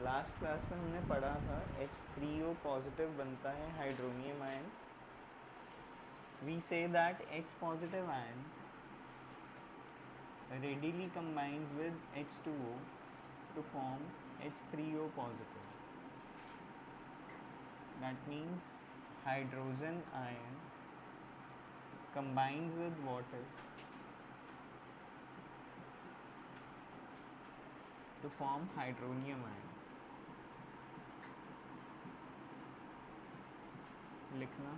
Last class में हमने पढ़ा था H3O पॉजिटिव बनता है hydronium ion. We say that H positive ions readily combines with H2O to form H3O positive. That means hydrogen ion combines with water to form hydronium ion. लिखना.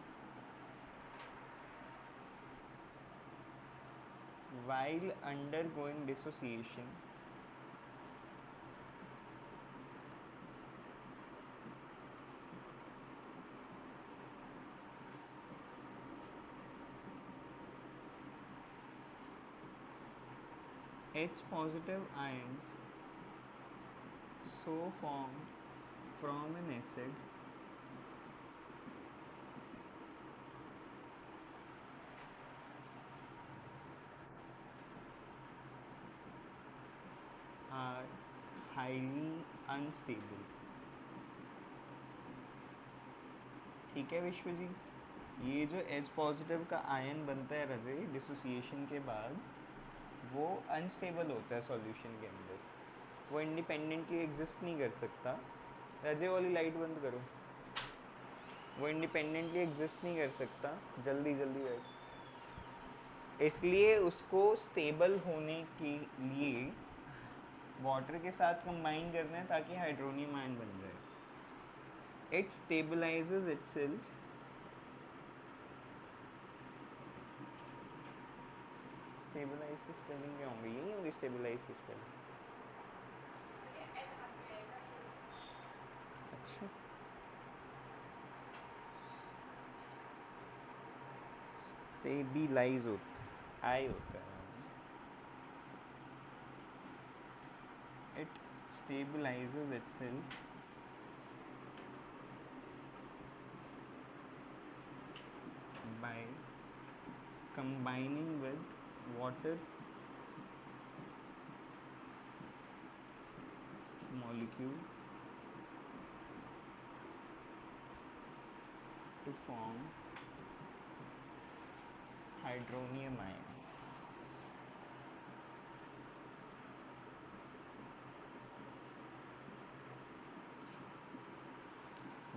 While undergoing dissociation, H positive ions so formed from an acid are highly unstable. ठीक है विश्व जी, ये जो H positive का ion बनता है रजे dissociation के बाद, वो अनस्टेबल होता है सॉल्यूशन के अंदर. वो इंडिपेंडेंटली एग्जिस्ट नहीं कर सकता. रजे वाली लाइट बंद करो. वो इंडिपेंडेंटली एग्जिस्ट नहीं कर सकता. जल्दी जल्दी बैठ. इसलिए उसको स्टेबल होने के लिए वाटर के साथ कंबाइन करना है ताकि हाइड्रोनियम आयन बन जाए. इट स्टेबलाइजेज इटसेल्फ स्टेबलाइज की स्पेलिंग क्या होंगी? यही होंगी स्टेबलाइज की स्पेलिंग. अच्छा, स्टेबलाइज होता आई होता है. It stabilizes itself by combining with water molecule to form hydronium ion.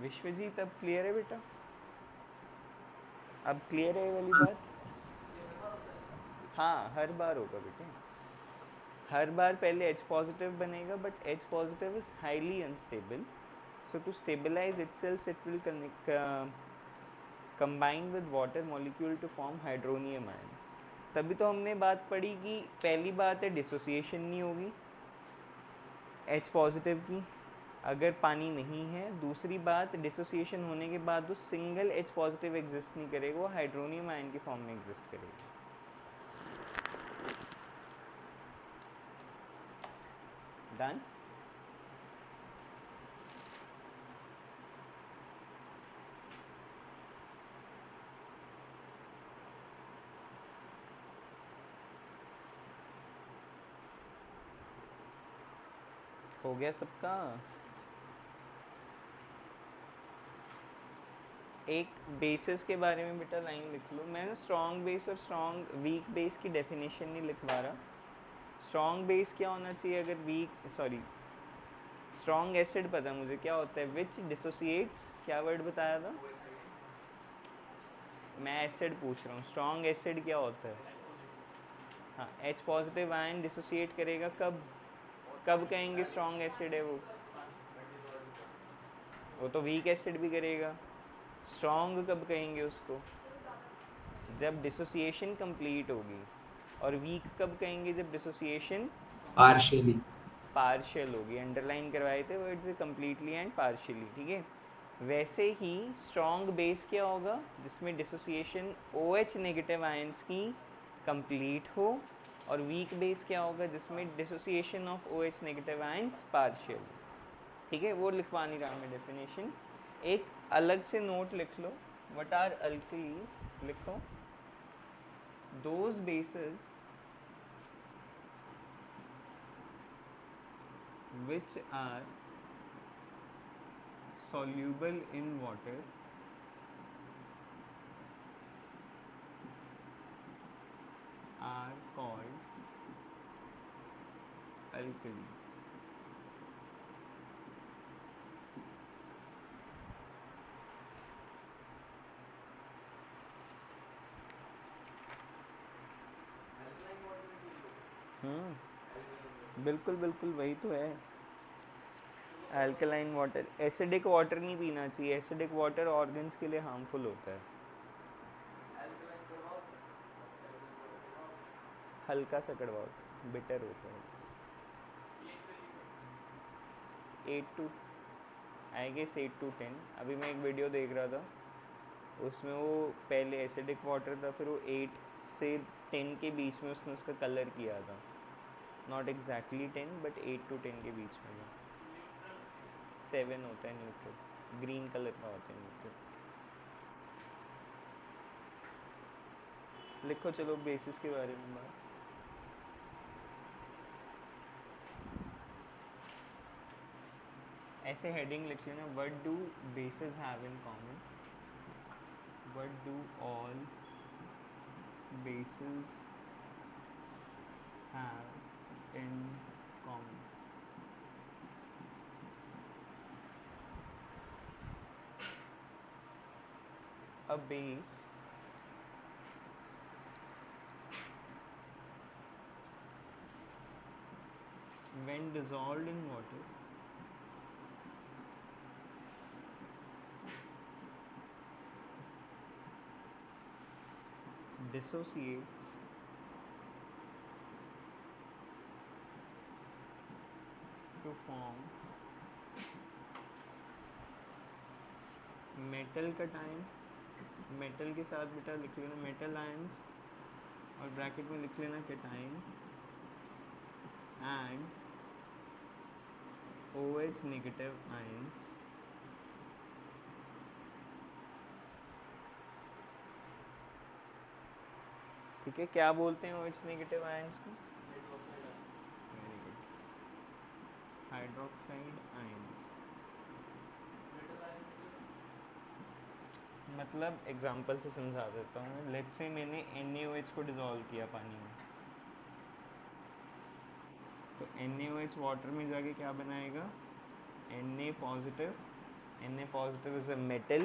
Vishwajit अब क्लियर है बेटा? अब क्लियर है ये वाली बात? हाँ, हर बार होगा बेटे. हर बार पहले H पॉजिटिव बनेगा, but H positive is highly unstable. So to stabilize itself, it will combine with water molecule to form hydronium ion. तभी तो हमने बात पढ़ी कि पहली बात है डिसोसिएशन नहीं होगी H पॉजिटिव की अगर पानी नहीं है. दूसरी बात, डिसोसिएशन होने के बाद वो सिंगल H पॉजिटिव एग्जिस्ट नहीं करेगा, वो हाइड्रोनियम आयन की फॉर्म में एग्जिस्ट करेगा. डन. हो गया सबका? एक बेसिस के बारे में बेटा लाइन लिख लो. मैंने स्ट्रॉन्ग बेस और स्ट्रॉन्ग वीक बेस की डेफिनेशन नहीं लिखवा रहा. स्ट्रॉन्ग बेस क्या होना चाहिए अगर स्ट्रॉन्ग एसिड पता है मुझे क्या होता है, विच डिसोसिएट्स. क्या वर्ड बताया था? मैं एसिड पूछ रहा हूँ. स्ट्रॉन्ग एसिड क्या होता है? हाँ, H पॉजिटिव आयन डिसोसिएट करेगा कब? कब कहेंगे स्ट्रॉन्ग एसिड है वो तो वीक एसिड भी करेगा. स्ट्रॉन्ग कब कहेंगे उसको? जब डिसोसिएशन कंप्लीट होगी. और वीक कब कहेंगे? जब डिसोसिएशन पार्शियल होगी. अंडरलाइन करवाए थे वर्ड से कम्प्लीटली एंड पार्शियली. ठीक है. वैसे ही स्ट्रॉन्ग बेस क्या होगा? जिसमें डिसोसिएशन OH नेगेटिव आयंस की कंप्लीट हो. और वीक बेस क्या होगा? जिसमें dissociation of OH negative ions partial. ठीक है, वो लिखवा नहीं रहा मैं डेफिनेशन. एक अलग से नोट लिख लो. What are alkalis? लिखो those bases which are soluble in water are called alkalis. बिल्कुल बिल्कुल वही तो है. अल्कलाइन वाटर, एसिडिक वाटर नहीं पीना चाहिए. एसिडिक वाटर ऑर्गन्स के लिए हार्मफुल होता है. हल्का सा कड़वा होता है, बिटर होता है. 8 to आई गेस 8 to 10. अभी मैं एक वीडियो देख रहा था, उसमें वो पहले एसिडिक वाटर था, फिर वो 8 से 10 के बीच में उसने उसका कलर किया था. नॉट एग्जैक्टली 10 बट 8 to 10 के बीच में. 7 होता है न्यूट्रल, ग्रीन कलर का होता है न्यूट्रल. लिखो चलो बेसिस के बारे में बात. ऐसे हेडिंग लिख लेना, what do basis have in common. What do all basis have in common. A base when dissolved in water dissociates to form metal cation. Metal के साथ बेटा लिख लेना मेटल आयंस, और ब्रैकेट में लिख लेना cation and OH negative ions. ठीक है, क्या बोलते हैं OH नेगेटिव आयंस को? Very good, hydroxide ions. मतलब एग्जांपल से समझा देता हूँ. लेट्स से मैंने NaOH को डिज़ोल्व किया पानी में, तो NaOH वाटर में जाके क्या बनाएगा? Na positive. Na positive is a metal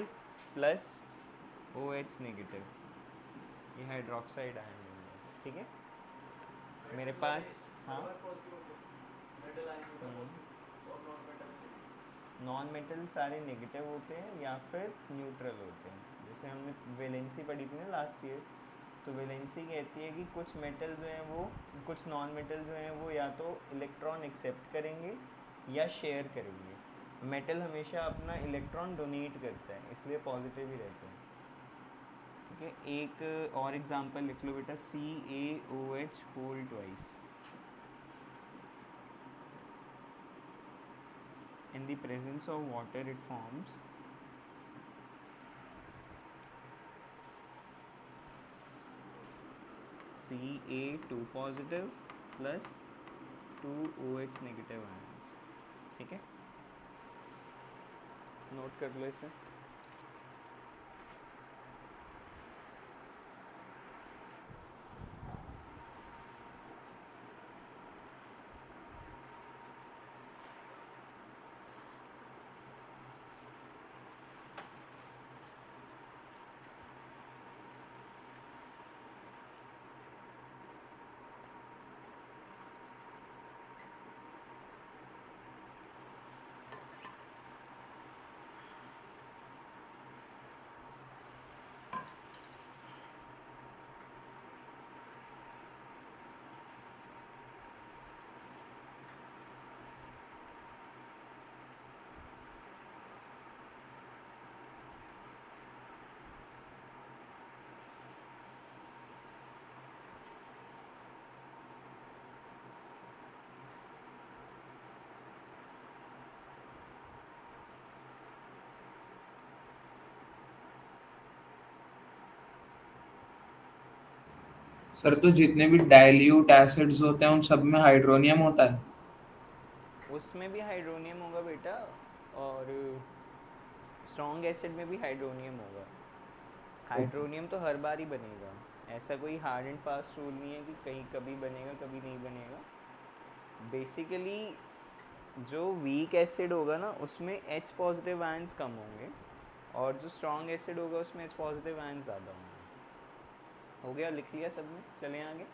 plus OH negative. ये हाइड्रोक्साइड आयन बन गया. ठीक है, मेरे पास. हाँ, नॉन मेटल सारे नेगेटिव होते हैं या फिर न्यूट्रल होते हैं. जैसे हमने वैलेंसी पढ़ी थी ना लास्ट ईयर, तो वैलेंसी कहती है कि कुछ मेटल जो हैं वो, कुछ नॉन मेटल जो हैं वो या तो इलेक्ट्रॉन एक्सेप्ट करेंगे या शेयर करेंगे. मेटल हमेशा अपना इलेक्ट्रॉन डोनेट करता है, इसलिए पॉजिटिव ही रहते हैं. ठीक है, एक और एग्जांपल लिख लो बेटा, CaOH whole twice. In the presence of water it forms Ca2 positive plus 2 OH negative ions. ठीक है, नोट कर लो इसे. सर तो जितने भी डाइल्यूट एसिड्स होते हैं उन सब में हाइड्रोनियम होता है. उसमें भी हाइड्रोनियम होगा बेटा, और स्ट्रॉन्ग एसिड में भी हाइड्रोनियम होगा। हाइड्रोनियम तो हर बार ही बनेगा, ऐसा कोई हार्ड एंड फास्ट रूल नहीं है कि कहीं कभी बनेगा कभी नहीं बनेगा। बेसिकली जो वीक एसिड होगा ना उसमें H पॉजिटिव आयंस कम होंगे, और जो स्ट्रॉन्ग एसिड होगा उसमें H पॉजिटिव आयंस ज़्यादा होंगे। हो गया, लिख लिया सब ने? चलें आगे।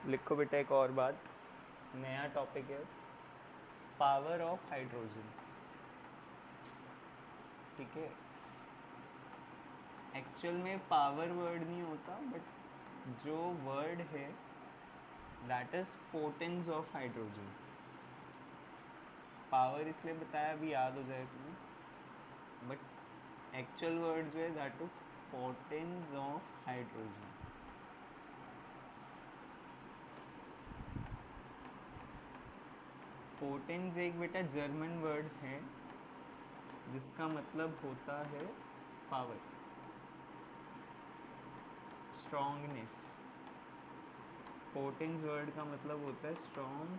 लिखो बेटा एक और बात, नया टॉपिक है, पावर ऑफ हाइड्रोजन। ठीक है, एक्चुअल में पावर वर्ड नहीं होता, बट जो वर्ड है that is potence of hydrogen. Power इसलिए बताया अभी याद हो जाए तुम्हें, बट एक्चुअल वर्ड जो है that is potence of hydrogen. Potence एक बेटा जर्मन वर्ड है जिसका मतलब होता है पावर, स्ट्रॉन्गनेस। पोटेंस वर्ड का मतलब होता है स्ट्रॉन्ग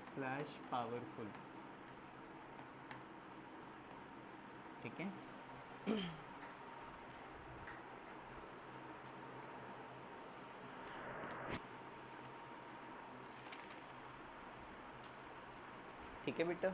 स्लैश पावरफुल। ठीक है, ठीक है बेटा।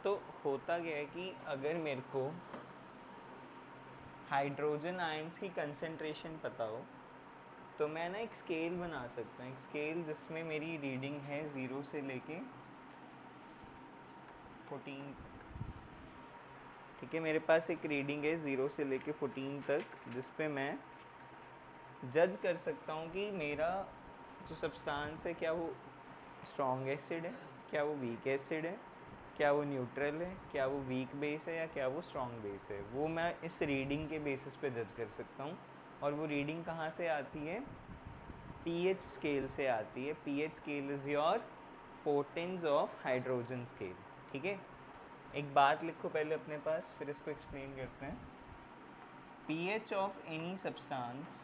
तो होता क्या है कि अगर मेरे को हाइड्रोजन आयंस की कंसंट्रेशन पता हो तो मैं ना एक स्केल बना सकता हूँ, एक स्केल जिसमें मेरी रीडिंग है 0 से लेके 14 तक। ठीक है, मेरे पास एक रीडिंग है 0 से लेके 14 तक, जिस पे मैं जज कर सकता हूँ कि मेरा जो सब्सटेंस है क्या वो स्ट्रॉन्ग एसिड है, क्या वो वीक एसिड है, क्या वो न्यूट्रल है, क्या वो वीक बेस है, या क्या वो स्ट्रॉन्ग बेस है। वो मैं इस रीडिंग के बेसिस पे जज कर सकता हूँ। और वो रीडिंग कहाँ से आती है? पीएच स्केल से आती है। PH scale is your potence of hydrogen scale. ठीक है, एक बात लिखो पहले अपने पास, फिर इसको एक्सप्लेन करते हैं। pH of any substance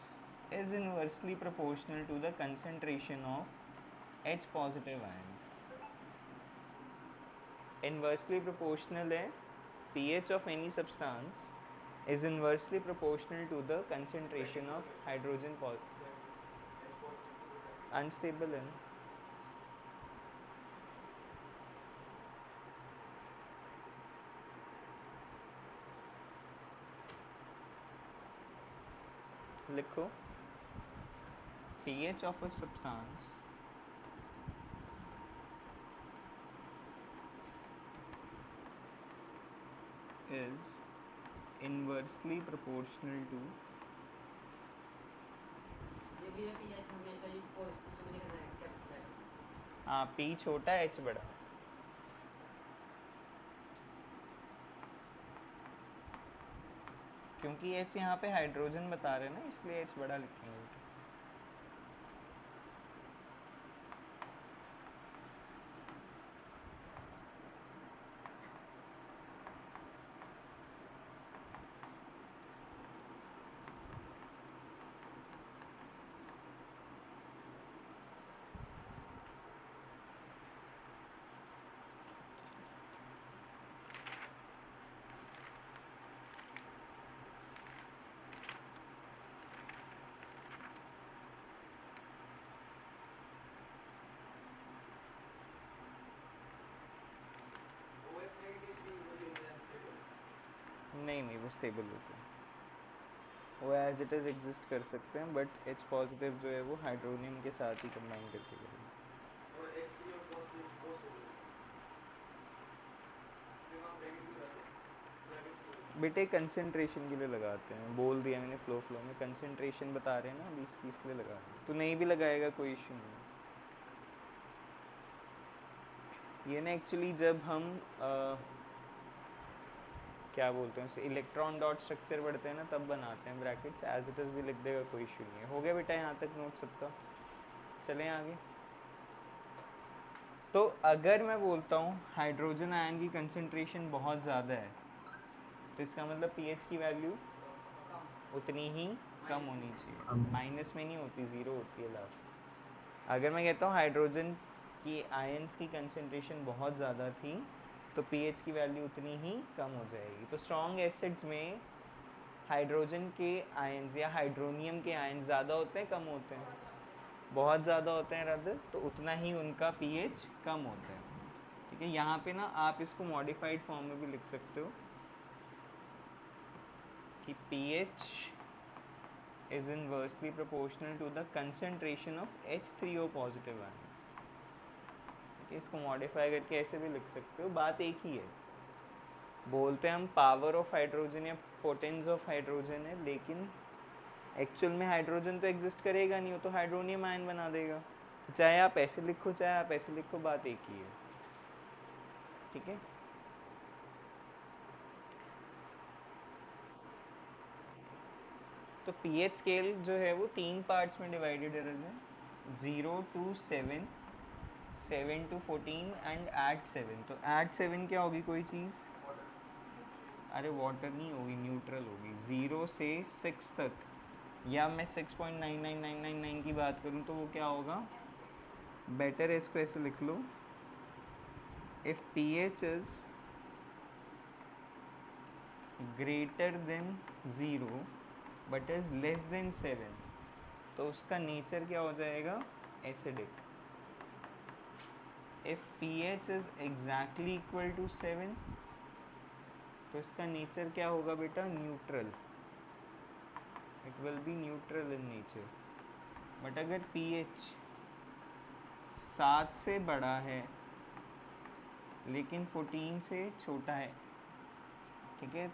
is inversely proportional to the concentration of H positive ions. Inversely proportional है, pH of any substance is inversely proportional to the concentration of hydrogen unstable है। लिखो pH of a substance is inversely proportional to हाँ P छोटा H बड़ा। क्योंकि H यहाँ पे hydrogen बता रहे हैं ना, इसलिए H बड़ा लिखेंगे। नहीं वो स्टेबल होते हैं, वो एज इट इज़ एग्जिस्ट कर सकते हैं, बट H पॉजिटिव जो है वो हाइड्रोनियम के साथ ही कंबाइन करके करेंगे। बेटे कंसंट्रेशन के लिए लगाते हैं, बोल दिया मैंने फ्लो में कंसंट्रेशन बता रहे हैं ना अभी, इसकी इसलिए लगा रहे हैं। तो नहीं भी लगाएगा कोई इशू नहीं। ये ना एक्चुअली जब हम क्या बोलते हैं उसे, इलेक्ट्रॉन डॉट स्ट्रक्चर पढ़ते हैं ना, तब बनाते हैं ब्रैकेट्स। एज इट इज़ भी लिख देगा, कोई इशू नहीं है। हो गया बेटा यहाँ तक नोट सबका? चलें आगे। तो अगर मैं बोलता हूँ हाइड्रोजन आयन की कंसंट्रेशन बहुत ज़्यादा है, तो इसका मतलब पीएच की वैल्यू उतनी ही कम होनी चाहिए, माइनस में नहीं होती, ज़ीरो होती है लास्ट। अगर मैं कहता हूँ हाइड्रोजन की आयंस की कंसंट्रेशन बहुत ज़्यादा थी, तो पीएच की वैल्यू उतनी ही कम हो जाएगी। तो स्ट्रॉन्ग एसिड्स में हाइड्रोजन के आयंस या हाइड्रोनियम के आयंस ज़्यादा होते हैं कम होते हैं? बहुत ज़्यादा होते हैं रादर, तो उतना ही उनका पीएच कम होता है। ठीक है, यहाँ पे ना आप इसको मॉडिफाइड फॉर्म में भी लिख सकते हो कि pH is inversely proportional to the concentration of H3O positive ions। ठीक है, इसको मॉडिफाई करके ऐसे भी लिख सकते हो, बात एक ही है। बोलते हैं हम पावर ऑफ हाइड्रोजन या पोटेंस ऑफ हाइड्रोजन है, लेकिन एक्चुअल में हाइड्रोजन तो एग्जिस्ट करेगा नहीं, वो तो हाइड्रोनियम आयन बना देगा। तो चाहे आप ऐसे लिखो चाहे आप ऐसे लिखो, बात एक ही है। ठीक है, तो पीएच स्केल जो है वो 3 पार्ट्स में डिवाइडेड है, 0 to 7, 7 to 14 एंड एट 7। तो एट 7 क्या होगी कोई चीज़? अरे वाटर नहीं होगी, न्यूट्रल होगी। 0 से 6 तक, या मैं 6.99999 की बात करूँ तो वो क्या होगा? बेटर है इसको ऐसे लिख लो, if pH is greater than 0 but is less than 7, तो उसका नेचर क्या हो जाएगा? Acidic. If pH is exactly equal to 7, तो इसका नेचर क्या होगा बेटा? Neutral. It will be neutral in nature. But अगर pH 7 से बड़ा है लेकिन 14 से छोटा है, ठीक है,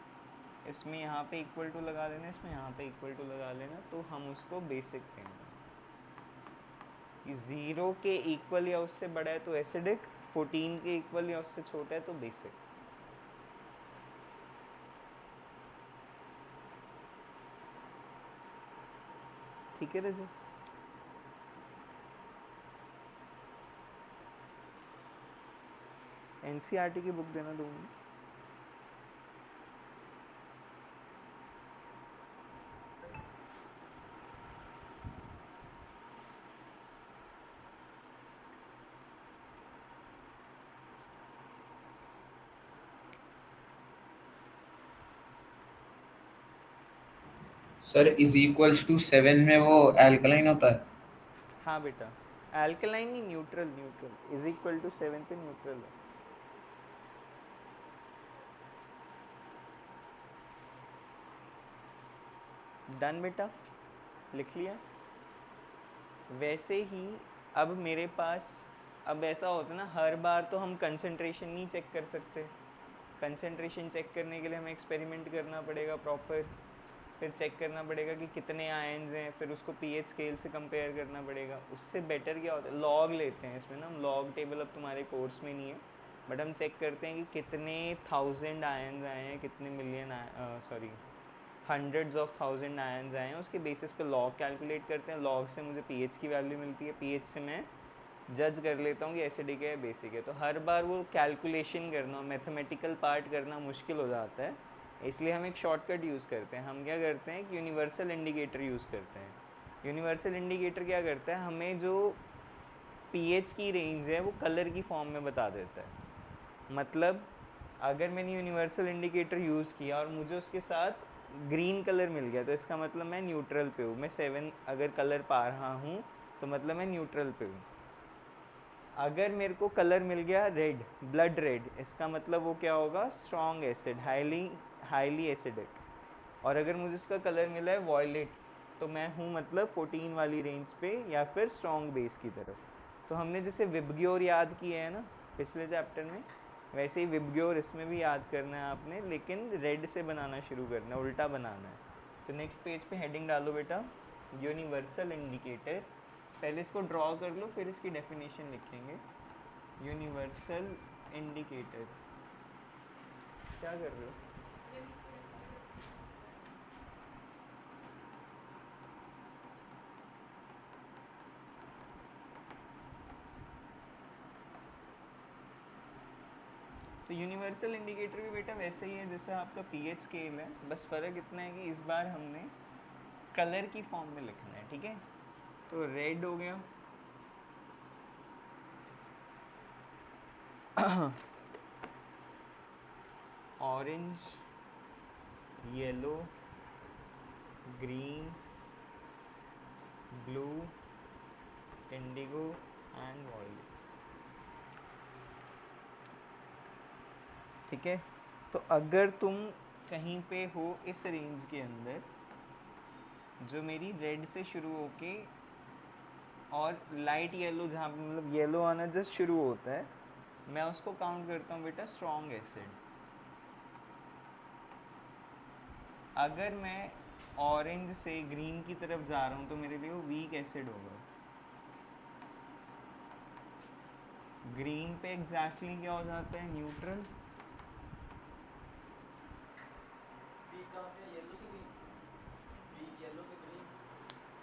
इसमें यहाँ पे इक्वल टू लगा लेना, इसमें यहाँ पे इक्वल टू लगा लेना, तो हम उसको बेसिक कहेंगे। कि 0 के इक्वल या उससे बड़ा है तो एसिडिक, 14 के इक्वल या उससे छोटा है तो बेसिक। ठीक है रजत? एनसीईआरटी की बुक देना दूंगी। सर इज इक्वल्स टू 7 में वो एल्कलाइन होता है? हाँ बेटा, एल्कलाइन नहीं, neutral. Neutral is equal to 7 पे न्यूट्रल है। डन बेटा, लिख लिया। वैसे ही अब मेरे पास, अब ऐसा होता है ना, हर बार तो हम कंसंट्रेशन नहीं चेक कर सकते। कंसंट्रेशन चेक करने के लिए हमें एक्सपेरिमेंट करना पड़ेगा प्रॉपर, फिर चेक करना पड़ेगा कि कितने आयंस हैं, फिर उसको पीएच स्केल से कंपेयर करना पड़ेगा। उससे बेटर क्या होता है, लॉग लेते हैं। इसमें ना हम लॉग टेबल अब तुम्हारे कोर्स में नहीं है, बट हम चेक करते हैं कि कितने 1000 आयंस आए हैं, कितने million sorry hundreds of 1000 ions आए हैं, उसके बेसिस पे लॉग कैलकुलेट करते हैं। लॉग से मुझे पीएच की वैल्यू मिलती है, पीएच से मैं जज कर लेता हूँ कि एसिडिक है या बेसिक है। तो हर बार वो कैलकुलेशन करना, मैथमेटिकल पार्ट करना मुश्किल हो जाता है, इसलिए हम एक शॉर्टकट यूज़ करते हैं। हम क्या करते हैं कि यूनिवर्सल इंडिकेटर यूज़ करते हैं। यूनिवर्सल इंडिकेटर क्या करता है, हमें जो पीएच की रेंज है वो कलर की फॉर्म में बता देता है। मतलब अगर मैंने यूनिवर्सल इंडिकेटर यूज़ किया और मुझे उसके साथ ग्रीन कलर मिल गया, तो इसका मतलब मैं न्यूट्रल पे हूँ। मैं 7 अगर कलर पा रहा हूँ तो मतलब मैं न्यूट्रल पे हूँ। अगर मेरे को कलर मिल गया रेड, ब्लड रेड, इसका मतलब वो क्या होगा? Strong acid, highly acidic. और अगर मुझे उसका कलर मिला है वॉयलेट, तो मैं हूँ मतलब 14 वाली रेंज पे या फिर स्ट्रॉन्ग बेस की तरफ। तो हमने जैसे विबग्योर याद किए है ना पिछले चैप्टर में, वैसे ही विबग्योर इसमें भी याद करना है आपने, लेकिन रेड से बनाना शुरू करना है, उल्टा बनाना है। तो नेक्स्ट पेज पे हेडिंग डालो बेटा, यूनिवर्सल इंडिकेटर। पहले इसको ड्रॉ कर लो, फिर इसकी डेफिनेशन लिखेंगे। यूनिवर्सल इंडिकेटर, क्या कर रहे हो? तो यूनिवर्सल इंडिकेटर भी बेटा वैसे ही है जैसे आपका पीएच स्केल है, बस फ़र्क इतना है कि इस बार हमने कलर की फॉर्म में लिखना है, ठीक है। तो रेड हो गया, orange, yellow, green, blue, indigo and violet, ठीक है। तो अगर तुम कहीं पे हो इस रेंज के अंदर जो मेरी रेड से शुरू होके और लाइट येलो, जहाँ पे मतलब येलो आना जस्ट शुरू होता है, मैं उसको काउंट करता हूँ बेटा स्ट्रॉन्ग एसिड। अगर मैं ऑरेंज से ग्रीन की तरफ जा रहा हूँ तो मेरे लिए वो वीक एसिड होगा। ग्रीन पे एग्जैक्टली क्या हो जाता है, न्यूट्रल।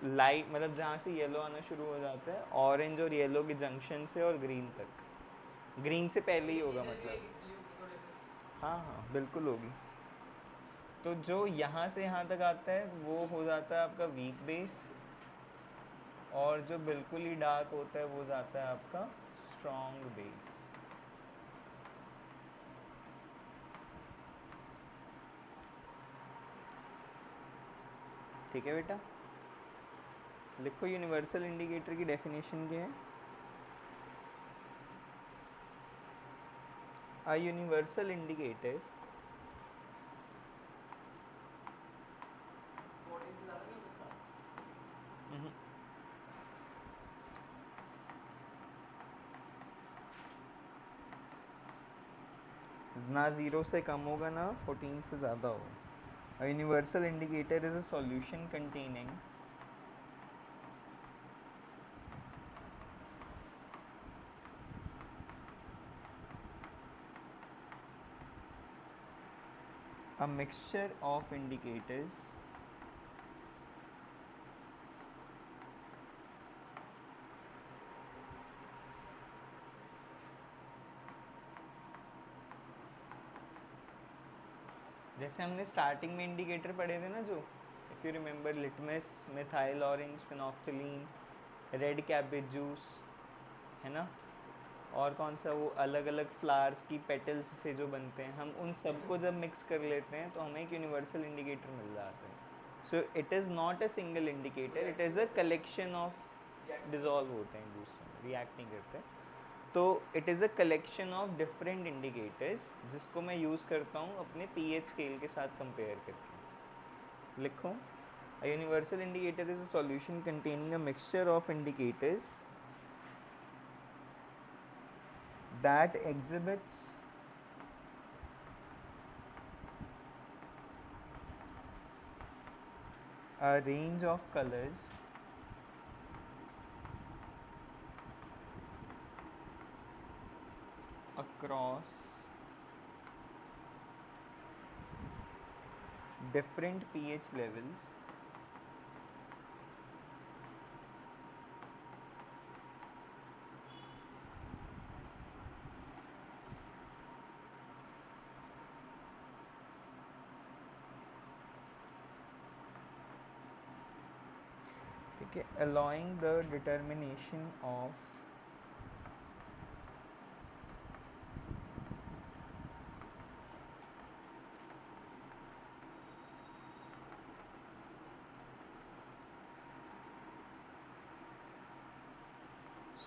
लाइट मतलब जहाँ से येलो आना शुरू हो जाता है, ऑरेंज और येलो के जंक्शन से और ग्रीन तक, ग्रीन से पहले ही होगा मतलब। हाँ हाँ बिल्कुल होगी। तो जो यहाँ से यहाँ तक आता है वो हो जाता है आपका वीक बेस, और जो बिल्कुल ही डार्क होता है वो जाता है आपका स्ट्रॉन्ग बेस। ठीक है बेटा, लिखो यूनिवर्सल इंडिकेटर की डेफिनेशन क्या है। A universal indicator ना ज़ीरो से कम होगा ना 14 से ज़्यादा होगा। A universal indicator is a solution containing a mixture of indicators जैसे हमने स्टार्टिंग में इंडिकेटर पढ़े थे ना, जो if you remember, litmus, methyl orange, phenolphthalein, red cabbage juice, है ना, और कौन सा वो अलग अलग फ्लावर्स की पेटल्स से जो बनते हैं, हम उन सबको जब मिक्स कर लेते हैं तो हमें एक यूनिवर्सल इंडिकेटर मिल जाता है। So it is not a single indicator, it is a collection of, dissolve होते हैं एक दूसरे में, रिएक्ट नहीं करते। तो it is a collection of different indicators जिसको मैं यूज़ करता हूँ अपने पीएच स्केल के साथ कंपेयर करके। लिखो, a universal indicator is a solution containing a mixture of indicators that exhibits a range of colors across different pH levels ठीक है, allowing the determination of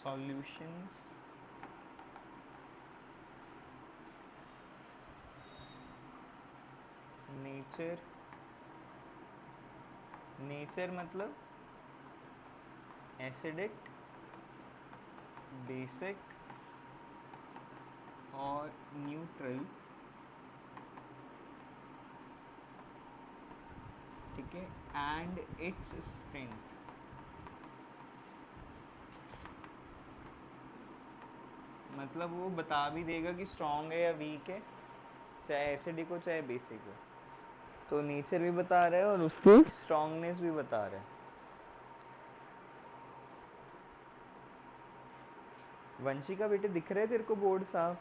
solutions nature, nature मतलब acidic, basic और neutral, ठीक है, and its strength. मतलब वो बता भी देगा कि स्ट्रॉन्ग है या वीक है, चाहे एसिडिक हो चाहे बेसिक हो। तो नेचर भी बता रहा है और उसकी स्ट्रॉन्गनेस भी बता रहा है। वंशिका बेटे दिख रहा है तेरे को बोर्ड साफ?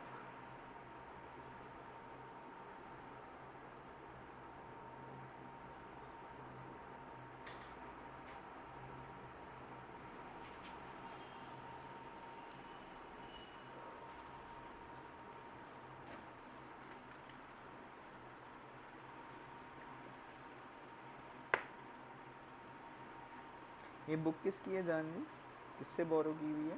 ये बुक किसकी है जानवी, किससे बोरो की हुई है?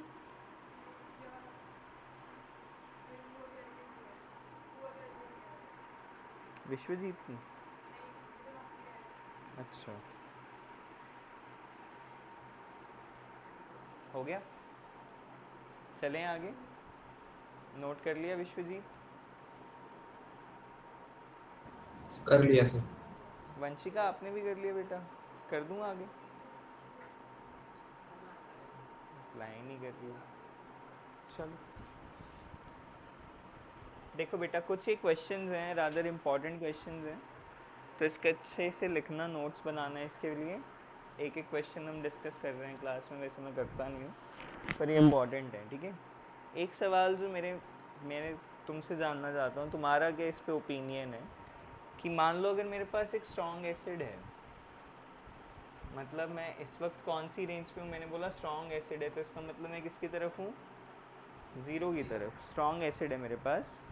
विश्वजीत की। अच्छा, हो गया, चलें आगे। नोट कर लिया विश्वजीत? कर लिया सर। वंशिका आपने भी कर लिया बेटा? कर दूँ आगे? अप्लाई नहीं कर रही हो, चलो। देखो बेटा, कुछ ही क्वेश्चंस हैं, रादर इम्पॉर्टेंट क्वेश्चंस हैं, तो इसके अच्छे से लिखना, नोट्स बनाना है इसके लिए। एक एक क्वेश्चन हम डिस्कस कर रहे हैं क्लास में, वैसे मैं करता नहीं हूँ, पर ये इम्पॉर्टेंट है, ठीक है। एक सवाल जो मैंने तुमसे जानना चाहता हूँ, तुम्हारा क्या इस पे ओपिनियन है कि मान लो अगर मेरे पास एक स्ट्रॉन्ग एसिड है, मतलब मैं इस वक्त कौन सी रेंज पे हूँ, मैंने बोला स्ट्रॉन्ग एसिड है, तो इसका मतलब मैं किसकी तरफ हूँ? ज़ीरो की तरफ। स्ट्रॉन्ग एसिड है मेरे पास,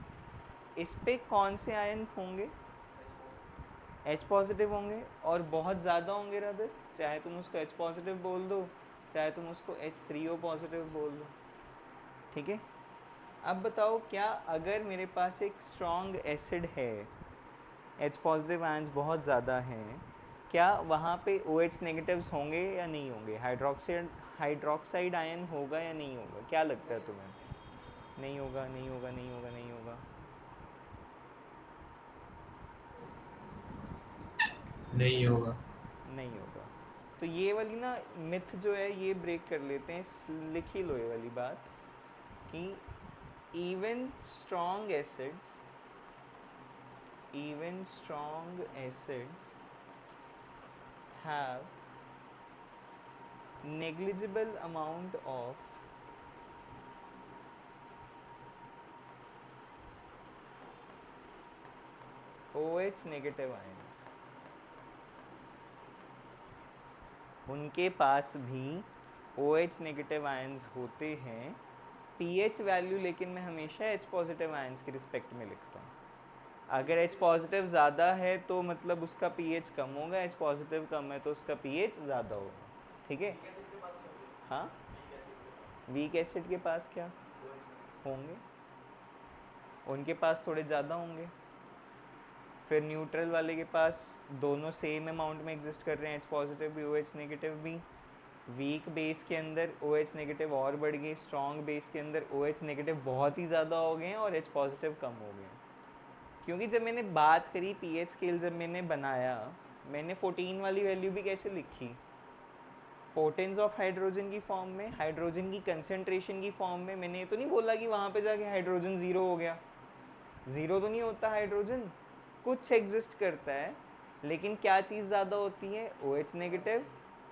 इस पे कौन से आयन होंगे? H पॉजिटिव होंगे, और बहुत ज़्यादा होंगे रादर, चाहे तुम उसको H पॉजिटिव बोल दो, चाहे तुम उसको H3O पॉजिटिव बोल दो, ठीक है। अब बताओ, क्या अगर मेरे पास एक स्ट्रॉन्ग एसिड है, H पॉजिटिव आयन्स बहुत ज़्यादा हैं, क्या वहाँ पे OH नेगेटिव्स होंगे या नहीं होंगे? हाइड्रोक्साइड आयन होगा या नहीं होगा? क्या लगता है तुम्हें? नहीं होगा, नहीं होगा, नहीं होगा, नहीं होगा, नहीं होगा। नहीं होगा। तो ये वाली ना मिथ जो है ये ब्रेक कर लेते हैं, लिख ही लो ये वाली बात कि even strong acids even strong acids have negligible amount of OH negative ions. उनके पास भी OH नेगेटिव आयंस होते हैं। pH वैल्यू लेकिन मैं हमेशा H पॉजिटिव आयंस के रिस्पेक्ट में लिखता हूँ। अगर H पॉजिटिव ज़्यादा है तो मतलब उसका pH कम होगा, H पॉजिटिव कम है तो उसका pH ज़्यादा होगा, ठीक है। हाँ, वीक एसिड के पास क्या होंगे? उनके पास थोड़े ज़्यादा होंगे। फिर न्यूट्रल वाले के पास दोनों सेम अमाउंट में एग्जिस्ट कर रहे हैं, H पॉजिटिव भी OH नेगेटिव भी। वीक बेस के अंदर OH नेगेटिव और बढ़ गए, स्ट्रॉन्ग बेस के अंदर OH नेगेटिव बहुत ही ज़्यादा हो गए हैं और H पॉजिटिव कम हो गए हैं। क्योंकि जब मैंने बात करी pH स्केल, जब मैंने बनाया, मैंने 14 वाली वैल्यू भी कैसे लिखी? पोटेंस ऑफ हाइड्रोजन की फॉर्म में, हाइड्रोजन की कंसेंट्रेशन की फॉर्म में। मैंने ये तो नहीं बोला कि वहाँ पे जाके हाइड्रोजन ज़ीरो हो गया, ज़ीरो तो नहीं होता हाइड्रोजन, कुछ एग्जिस्ट करता है, लेकिन क्या चीज़ ज़्यादा होती है? OH नेगेटिव,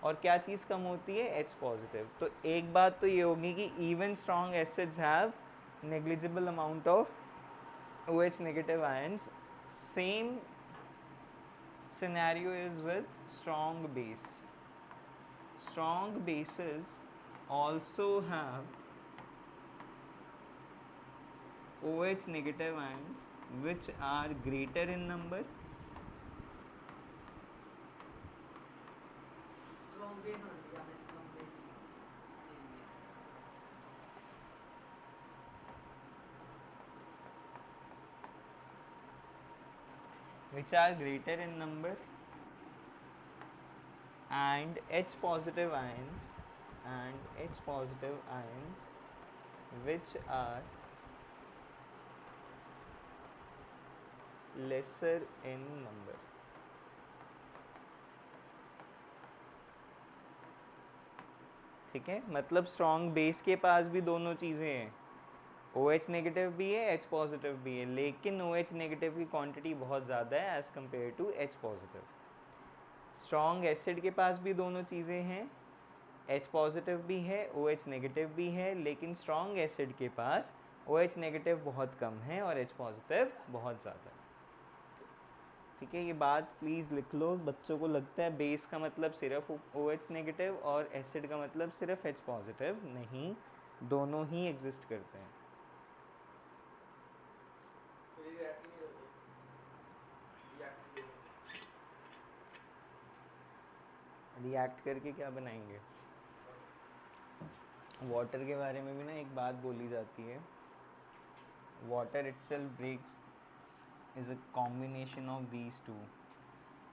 और क्या चीज़ कम होती है? H positive. तो एक बात तो ये होगी कि even strong acids have negligible amount of OH negative ions. Same scenario is with strong base. Strong bases also have OH negative ions which are greater in number, which are greater in number, and H positive ions which are lesser in number. ठीक है, मतलब strong base के पास भी दोनों चीज़ें हैं, OH negative भी है, H पॉजिटिव भी है, लेकिन OH नेगेटिव की क्वांटिटी बहुत ज़्यादा है as compared to H positive. Strong acid के पास भी दोनों चीज़ें हैं, H पॉजिटिव भी है, OH नेगेटिव भी है, लेकिन स्ट्रॉन्ग एसिड के पास OH नेगेटिव बहुत कम है और H पॉजिटिव बहुत ज़्यादा है, ठीक है। ये बात प्लीज़ लिख लो, बच्चों को लगता है बेस का मतलब सिर्फ OH नेगेटिव और एसिड का मतलब सिर्फ H पॉजिटिव, नहीं, दोनों ही एग्जिस्ट करते हैं। रिएक्ट करके क्या बनाएंगे? वाटर के बारे में भी ना एक बात बोली जाती है, water itself breaks is a combination of these two.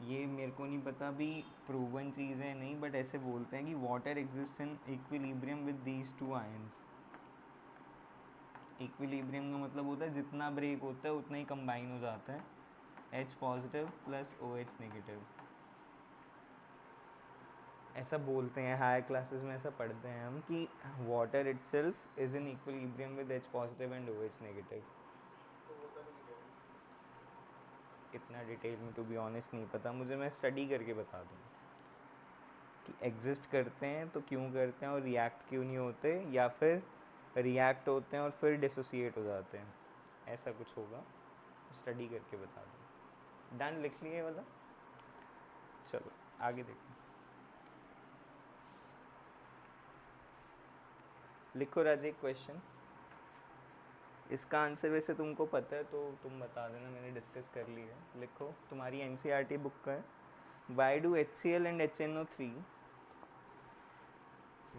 ये मेरे को नहीं पता भी प्रूवन चीज़ है नहीं, बट ऐसे बोलते हैं कि water exist in equilibrium with these two ions. Equilibrium का मतलब होता है जितना ब्रेक होता है उतना ही कंबाइन हो जाता है H positive plus OH negative. ऐसा बोलते हैं, हायर क्लासेस में ऐसा पढ़ते हैं हम कि water itself is in equilibrium with H positive and OH negative. इतना डिटेल में टू बी ऑनेस्ट नहीं पता मुझे, मैं स्टडी करके बता दूँ कि एग्जिस्ट करते हैं तो क्यों करते हैं और रिएक्ट क्यों नहीं होते, या फिर रिएक्ट होते हैं और फिर डिसोसिएट हो जाते हैं, ऐसा कुछ होगा, स्टडी करके बता दूँ। डन, लिख लिए वाला, चलो आगे देखो। लिखो राजे क्वेश्चन, इसका आंसर वैसे तुमको पता है तो तुम बता देना, मैंने डिस्कस कर लिया है। लिखो, तुम्हारी NCERT बुक का है। Why do HCl and HNO3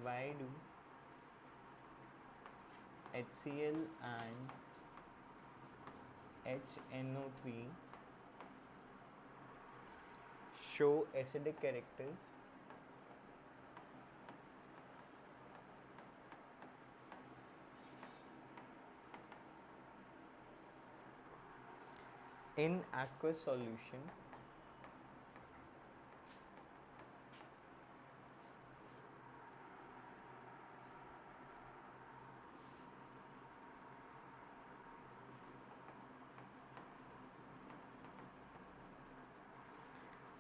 why do HCl and HNO3 show acidic characters in aqueous solution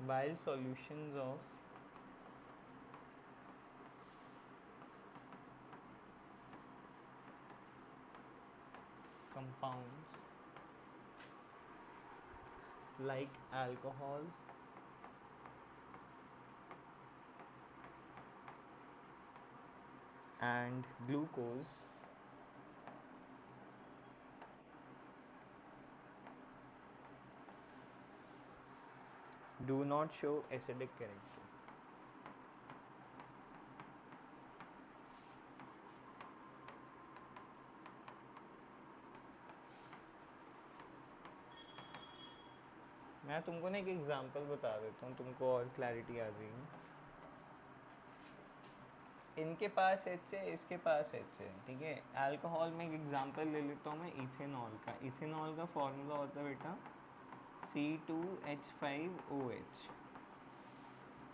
while solutions of compounds like alcohol and glucose do not show acidic character। मैं तुमको ना एक example बता देता हूँ, तुमको और क्लैरिटी आ जाएगी। इनके पास H है, इसके पास H है, ठीक है। अल्कोहल में एक एग्जांपल ले लेता हूँ मैं इथेनॉल का। इथेनॉल का फॉर्मूला होता है बेटा C2H5OH,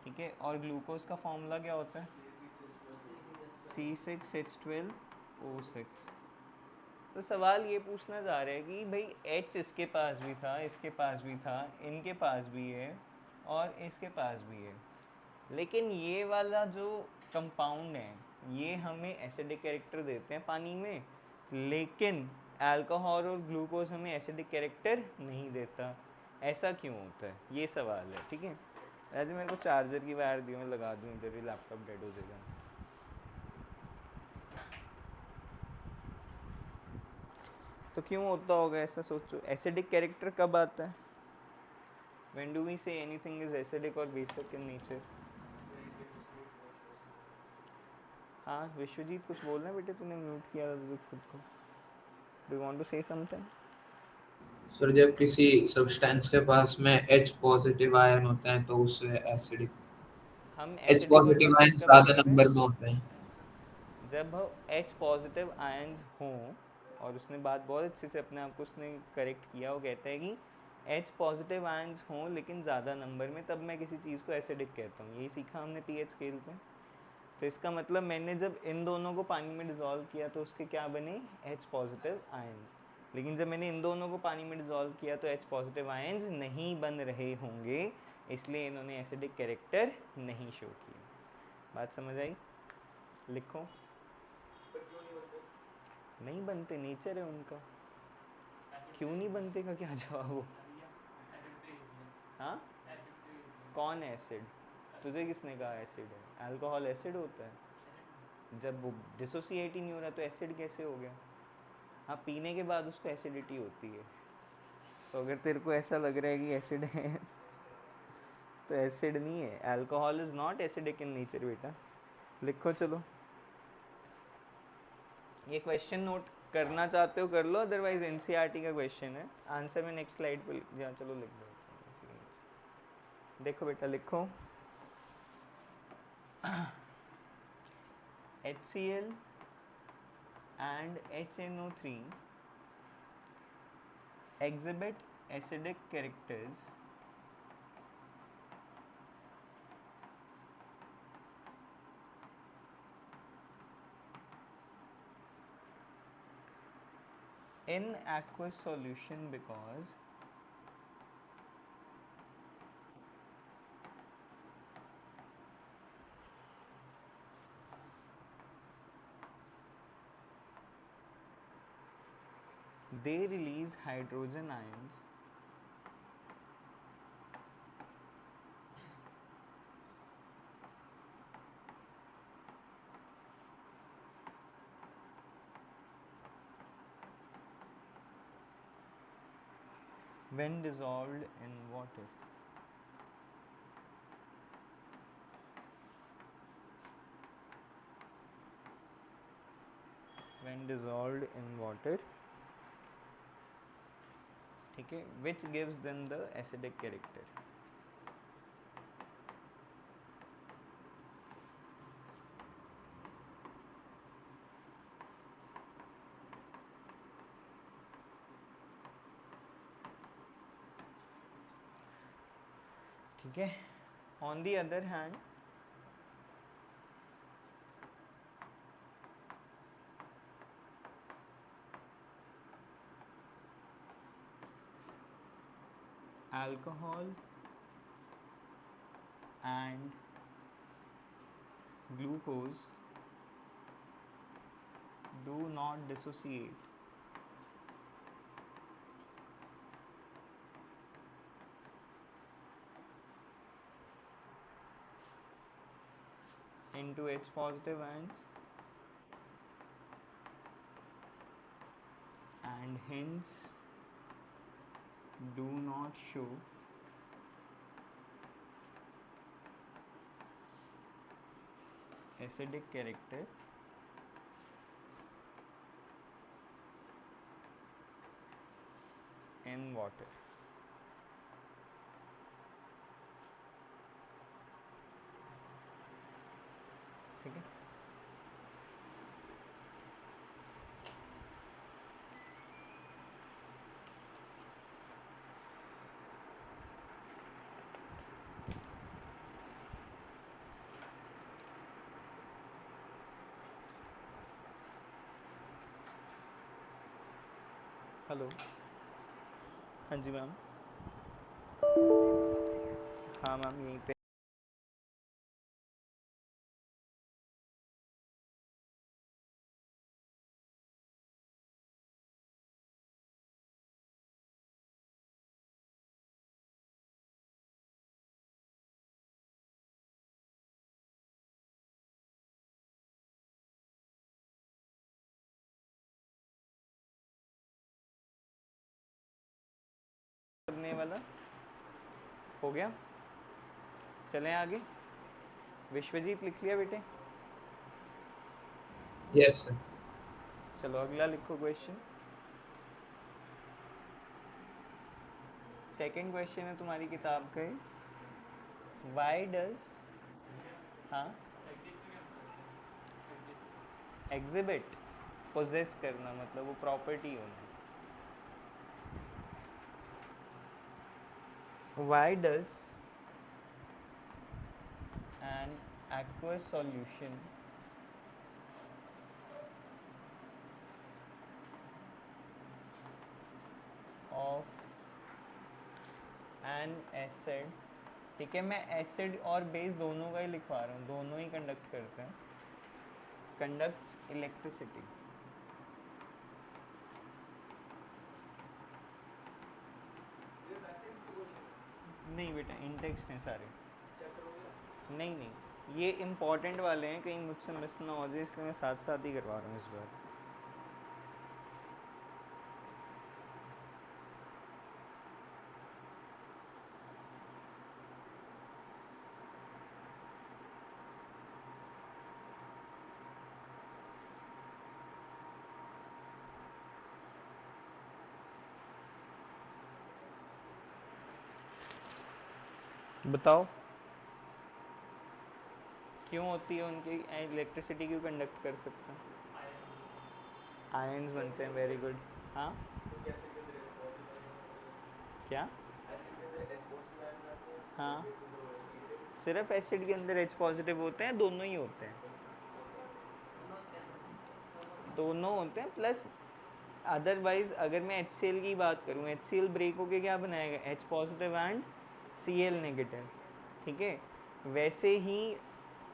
ठीक है। और ग्लूकोज का फॉर्मूला क्या होता है? C6H12O6। तो सवाल ये पूछना जा रहा है कि भाई H इसके पास भी था, इसके पास भी था, इनके पास भी है और इसके पास भी है, लेकिन ये वाला जो कंपाउंड है ये हमें एसिडिक कैरेक्टर देते हैं पानी में, लेकिन अल्कोहल और ग्लूकोज हमें एसिडिक कैरेक्टर नहीं देता। ऐसा क्यों होता है, ये सवाल है, ठीक है। आज मेरे को चार्जर की वायर दी, मैं लगा दूँ इधर ही, लैपटॉप डेड हो जाएगा। तो क्यों होता होगा ऐसा, सोचो। एसिडिक कैरेक्टर कब आता है? When do we say anything is acidic or basic in nature? हाँ विश्वजीत, कुछ बोलना है बेटे, तूने म्यूट किया था खुद को। Do you want to say something? Sir जब किसी सब्सटेंस के पास में H पॉजिटिव आयन होते हैं तो उससे एसिडिक, हम H एसिडिक और पॉजिटिव बेसिक आयन कब ज्यादा बोलते हैं? नंबर में होते हैं। जब H पॉजिटिव आयंस हों, और उसने बात बहुत अच्छे से अपने आप को उसने करेक्ट किया, वो कहता है कि H पॉजिटिव आयंस हों लेकिन ज़्यादा नंबर में, तब मैं किसी चीज़ को एसिडिक कहता हूँ। यही सीखा हमने pH स्केल पे। तो इसका मतलब मैंने जब इन दोनों को पानी में डिज़ोल्व किया तो उसके क्या बने? H positive ions. लेकिन जब मैंने इन दोनों को पानी में डिज़ोल्व किया तो H पॉजिटिव आयंस नहीं बन रहे होंगे, इसलिए इन्होंने एसिडिक कैरेक्टर नहीं शो किया। बात समझ आई? लिखो। नहीं बनते, नेचर है उनका। क्यों नहीं बनते का क्या जवाब हो? हाँ, कौन एसिड? तुझे किसने कहा एसिड है? अल्कोहल एसिड होता है? जब वो डिसोसिएट ही नहीं हो रहा तो एसिड कैसे हो गया? हाँ, पीने के बाद उसको एसिडिटी होती है। तो अगर तेरे को ऐसा लग रहा है कि एसिड है तो एसिड नहीं है। Alcohol is not acidic in nature बेटा। लिखो चलो। ये क्वेश्चन नोट करना चाहते हो कर लो, अदरवाइज एनसीईआरटी का क्वेश्चन है, आंसर मैं नेक्स्ट स्लाइड पे जहाँ चलो लिख दो। देखो बेटा लिखो, HCl and HNO3 exhibit acidic characters in aqueous solution because they release hydrogen ions when dissolved in water. When dissolved in water, ठीक है, which gives them the acidic character. ठीक है, on the other hand alcohol and glucose do not dissociate into H positive ions and hence do not show acidic character in water. ठीक है, hello, हाँ जी ma'am, हाँ ma'am यहीं पे करने वाला हो गया। चलें आगे, विश्वजीत लिख लिया बेटे? Yes sir. चलो अगला लिखो क्वेश्चन। सेकंड क्वेश्चन है तुम्हारी किताब का, वाई डज, हाँ, एग्जिबिट, पोजेस करना मतलब वो प्रॉपर्टी होना। Why does an aqueous solution of an acid, ठीक है, मैं एसिड और बेस दोनों का ही लिखवा रहा हूँ, दोनों ही कंडक्ट करते हैं, कंडक्ट्स इलेक्ट्रिसिटी। नहीं बेटा इन टेक्स्ट हैं सारे, नहीं नहीं ये इम्पोर्टेंट वाले हैं, कहीं मुझसे मिस ना हो जाए, इसलिए मैं साथ साथ ही करवा रहा हूँ इस बार। बताओ क्यों होती है, उनकी इलेक्ट्रिसिटी क्यों कंडक्ट कर सकते हैं? आयंस बनते हैं, वेरी गुड। हाँ क्या? हाँ, सिर्फ एसिड के अंदर एच पॉजिटिव होते हैं, दोनों ही होते हैं, दोनों होते हैं प्लस अदरवाइज अगर मैं एच की बात करूँ, एच ब्रेक होके क्या बनाएगा, H positive and C negative, ठीक है। वैसे ही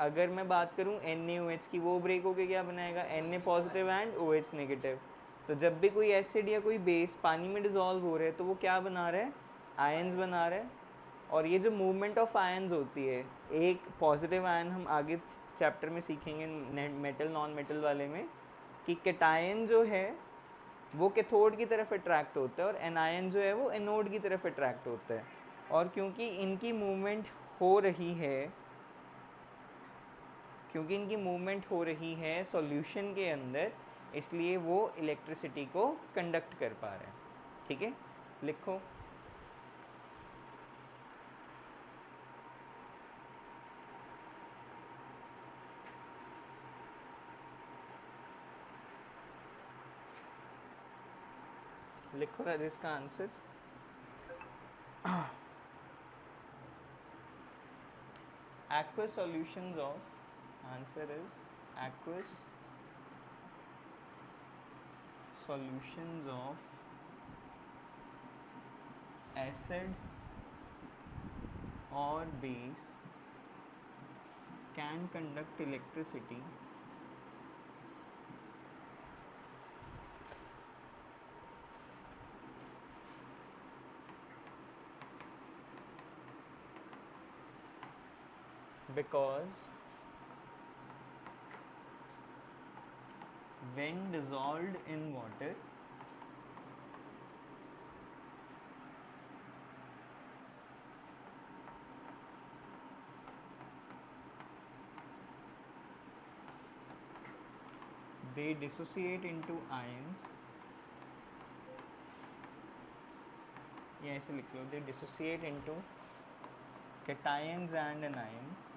अगर मैं बात करूँ NaOH की, वो ब्रेक होके क्या बनाएगा, Na positive and OH negative. तो जब भी कोई एसिड या कोई बेस पानी में डिजॉल्व हो रहे हैं तो वो क्या बना रहा है, आयंस बना रहा है। और ये जो मूवमेंट ऑफ आयंस होती है, एक पॉजिटिव आयन हम आगे चैप्टर में सीखेंगे मेटल नॉन मेटल वाले में, कि कैटायन जो है वो कैथोड की तरफ अट्रैक्ट होता है और एनायन जो है वो एनोड की तरफ अट्रैक्ट होता है। और क्योंकि इनकी मूवमेंट हो रही है, क्योंकि इनकी मूवमेंट हो रही है सॉल्यूशन के अंदर, इसलिए वो इलेक्ट्रिसिटी को कंडक्ट कर पा रहे हैं, ठीक है। लिखो लिखो राजेश का answer. aqueous solutions of, answer is aqueous solutions of acid or base can conduct electricity because when dissolved in water they dissociate into ions, या ऐसे लिख लो, they dissociate into cations and anions,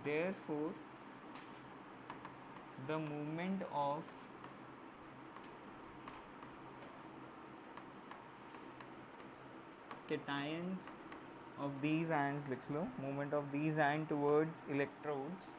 therefore the movement of cations of these ions, लिख लो, movement of these ions towards electrodes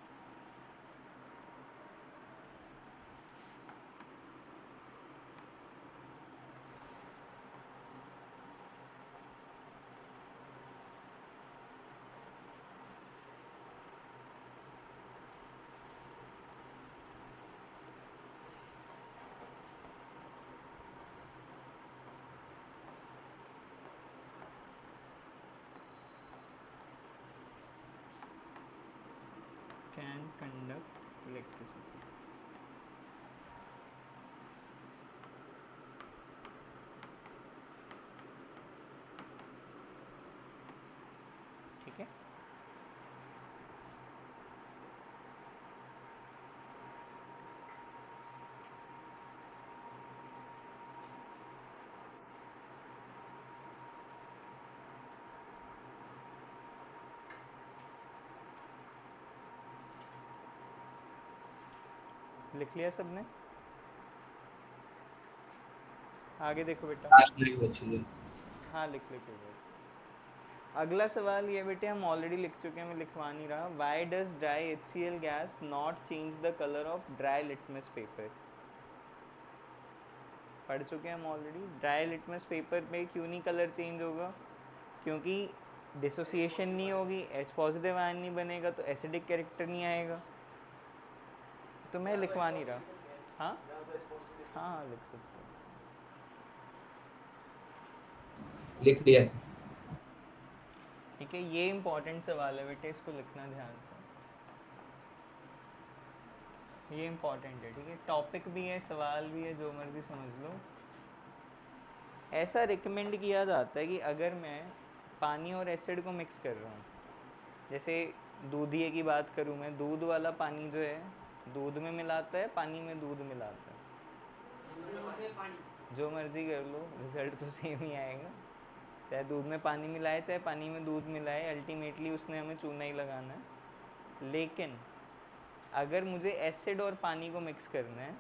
can conduct electricity, ठीक है। लिख लिया सबने? आगे देखो बेटा। लास्ट लाइन बची है। हाँ लिख लिख लो। अगला सवाल ये बेटे हम ऑलरेडी लिख चुके हैं, मैं लिखवा नहीं रहा। Why does dry HCl gas not change the colour of dry litmus paper? पढ़ चुके हैं हम ऑलरेडी। ड्राई लिटमस पेपर में क्यों नहीं कलर चेंज होगा? क्योंकि डिसोसिएशन नहीं होगी, H पॉजिटिव आयन नहीं बनेगा, तो एसिडिक कैरेक्टर नहीं आएगा। तो मैं लिखवा नहीं रहा। हाँ हाँ लिख सकते हो। लिख दिया। ठीक है, ये इंपॉर्टेंट सवाल है बेटे, इसको लिखना ध्यान से, ये इंपॉर्टेंट है, ठीक है। टॉपिक भी है, सवाल भी है, जो मर्जी समझ लो। ऐसा रिकमेंड किया जाता है कि अगर मैं पानी और एसिड को मिक्स कर रहा हूँ, जैसे दूधिए की बात करूँ मैं, दूध वाला पानी जो है दूध में मिलाता है, पानी में दूध मिलाता है? जो मर्जी कर लो, रिजल्ट तो सेम ही आएगा। चाहे दूध में पानी मिलाए चाहे पानी में दूध मिलाए, अल्टीमेटली उसने हमें चूना ही लगाना है। लेकिन अगर मुझे एसिड और पानी को मिक्स करना है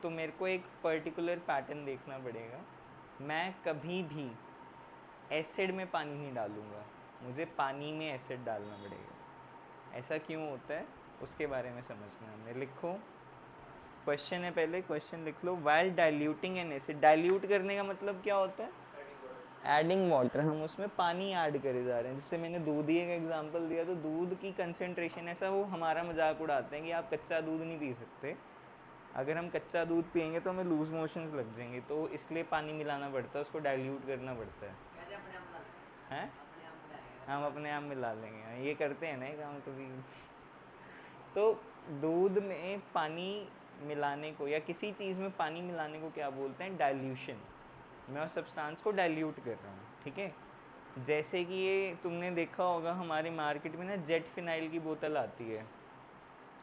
तो मेरे को एक पर्टिकुलर पैटर्न देखना पड़ेगा। मैं कभी भी एसिड में पानी नहीं डालूँगा, मुझे पानी में एसिड डालना पड़ेगा। ऐसा क्यों होता है उसके बारे में समझना है हमें। लिखो, क्वेश्चन है, पहले क्वेश्चन लिख लो। While diluting an acid, dilute करने का मतलब क्या होता है? एडिंग वाटर, हम उसमें पानी ऐड करे जा रहे हैं। जैसे मैंने दूध ही एक एग्जांपल दिया, तो दूध की कंसेंट्रेशन, ऐसा वो हमारा मजाक उड़ाते हैं कि आप कच्चा दूध नहीं पी सकते, अगर हम कच्चा दूध पियेंगे तो हमें लूज मोशंस लग जाएंगे, तो इसलिए पानी मिलाना पड़ता है, उसको डाइल्यूट करना पड़ता है। हैं? हम अपने आप मिला लेंगे, ये करते हैं ना ये काम कभी। तो दूध में पानी मिलाने को या किसी चीज़ में पानी मिलाने को क्या बोलते हैं? डाइल्यूशन। मैं उस सब्सटेंस को डाइल्यूट कर रहा हूँ, ठीक है। जैसे कि ये तुमने देखा होगा हमारे मार्केट में ना जेट फिनाइल की बोतल आती है,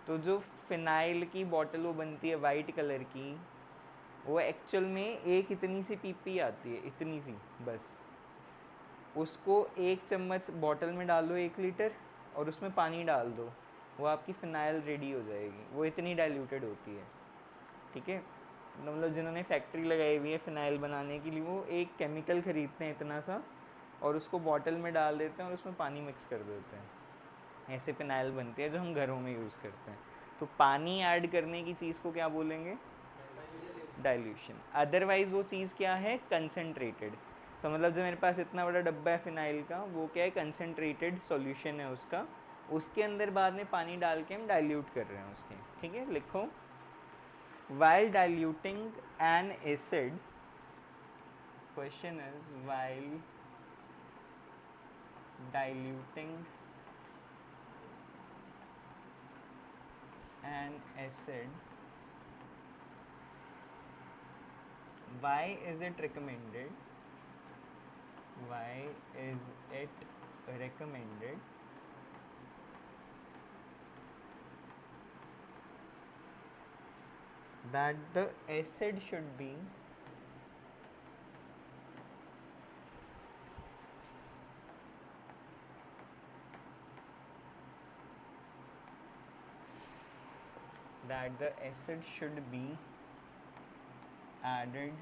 तो जो फिनाइल की बोतल वो बनती है वाइट कलर की, वो एक्चुअल में एक इतनी सी पीपी आती है, इतनी सी बस। उसको एक चम्मच बॉटल में डालो 1 लीटर, और उसमें पानी डाल दो, वो आपकी फिनाइल रेडी हो जाएगी। वो इतनी डाइल्यूटेड होती है, ठीक है। मतलब जिन्होंने फैक्ट्री लगाई हुई है फिनाइल बनाने के लिए, वो एक केमिकल ख़रीदते हैं इतना सा, और उसको बॉटल में डाल देते हैं और उसमें पानी मिक्स कर देते हैं, ऐसे फिनाइल बनती है जो हम घरों में यूज़ करते हैं। तो पानी ऐड करने की चीज़ को क्या बोलेंगे? डाइल्यूशन। अदरवाइज़ वो चीज़ क्या है? कंसनट्रेटेड। तो मतलब जो मेरे पास इतना बड़ा डब्बा है फिनाइल का, वो क्या है? कंसनट्रेटेड सॉल्यूशन है उसका, उसके अंदर बाद में पानी डाल के हम डाइल्यूट कर रहे हैं उसके, ठीक है। लिखो, while diluting an acid, question is while diluting an acid, why is it recommended, why is it recommended that the acid should be added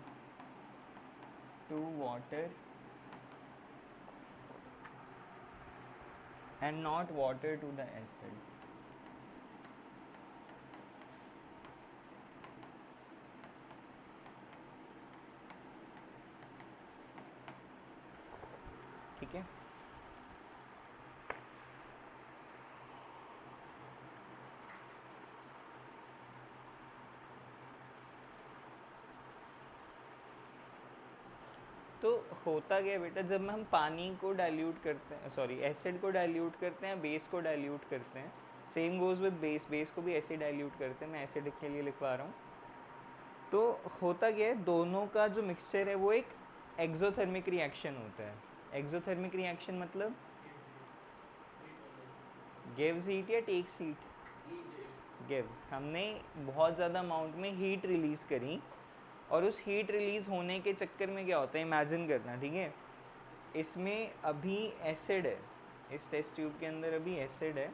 to water and not water to the acid? ठीक है। तो होता क्या बेटा, जब हम पानी को डाइल्यूट करते हैं, सॉरी एसिड को डाइल्यूट करते हैं, बेस को डाइल्यूट करते हैं, same goes with base, base को भी ऐसे डाइल्यूट करते हैं, मैं एसिड के लिए लिखवा रहा हूँ। तो होता क्या है, दोनों का जो मिक्सचर है वो एक एक्सोथर्मिक रिएक्शन होता है। एक्सोथर्मिक रिएक्शन मतलब गिव्स हीट या टेक्स हीट? गिव्स। हमने बहुत ज़्यादा अमाउंट में हीट रिलीज़ करी, और उस हीट रिलीज़ होने के चक्कर में क्या होता है, इमेजिन करना, ठीक है। इसमें अभी एसिड है, इस टेस्ट ट्यूब के अंदर अभी एसिड है,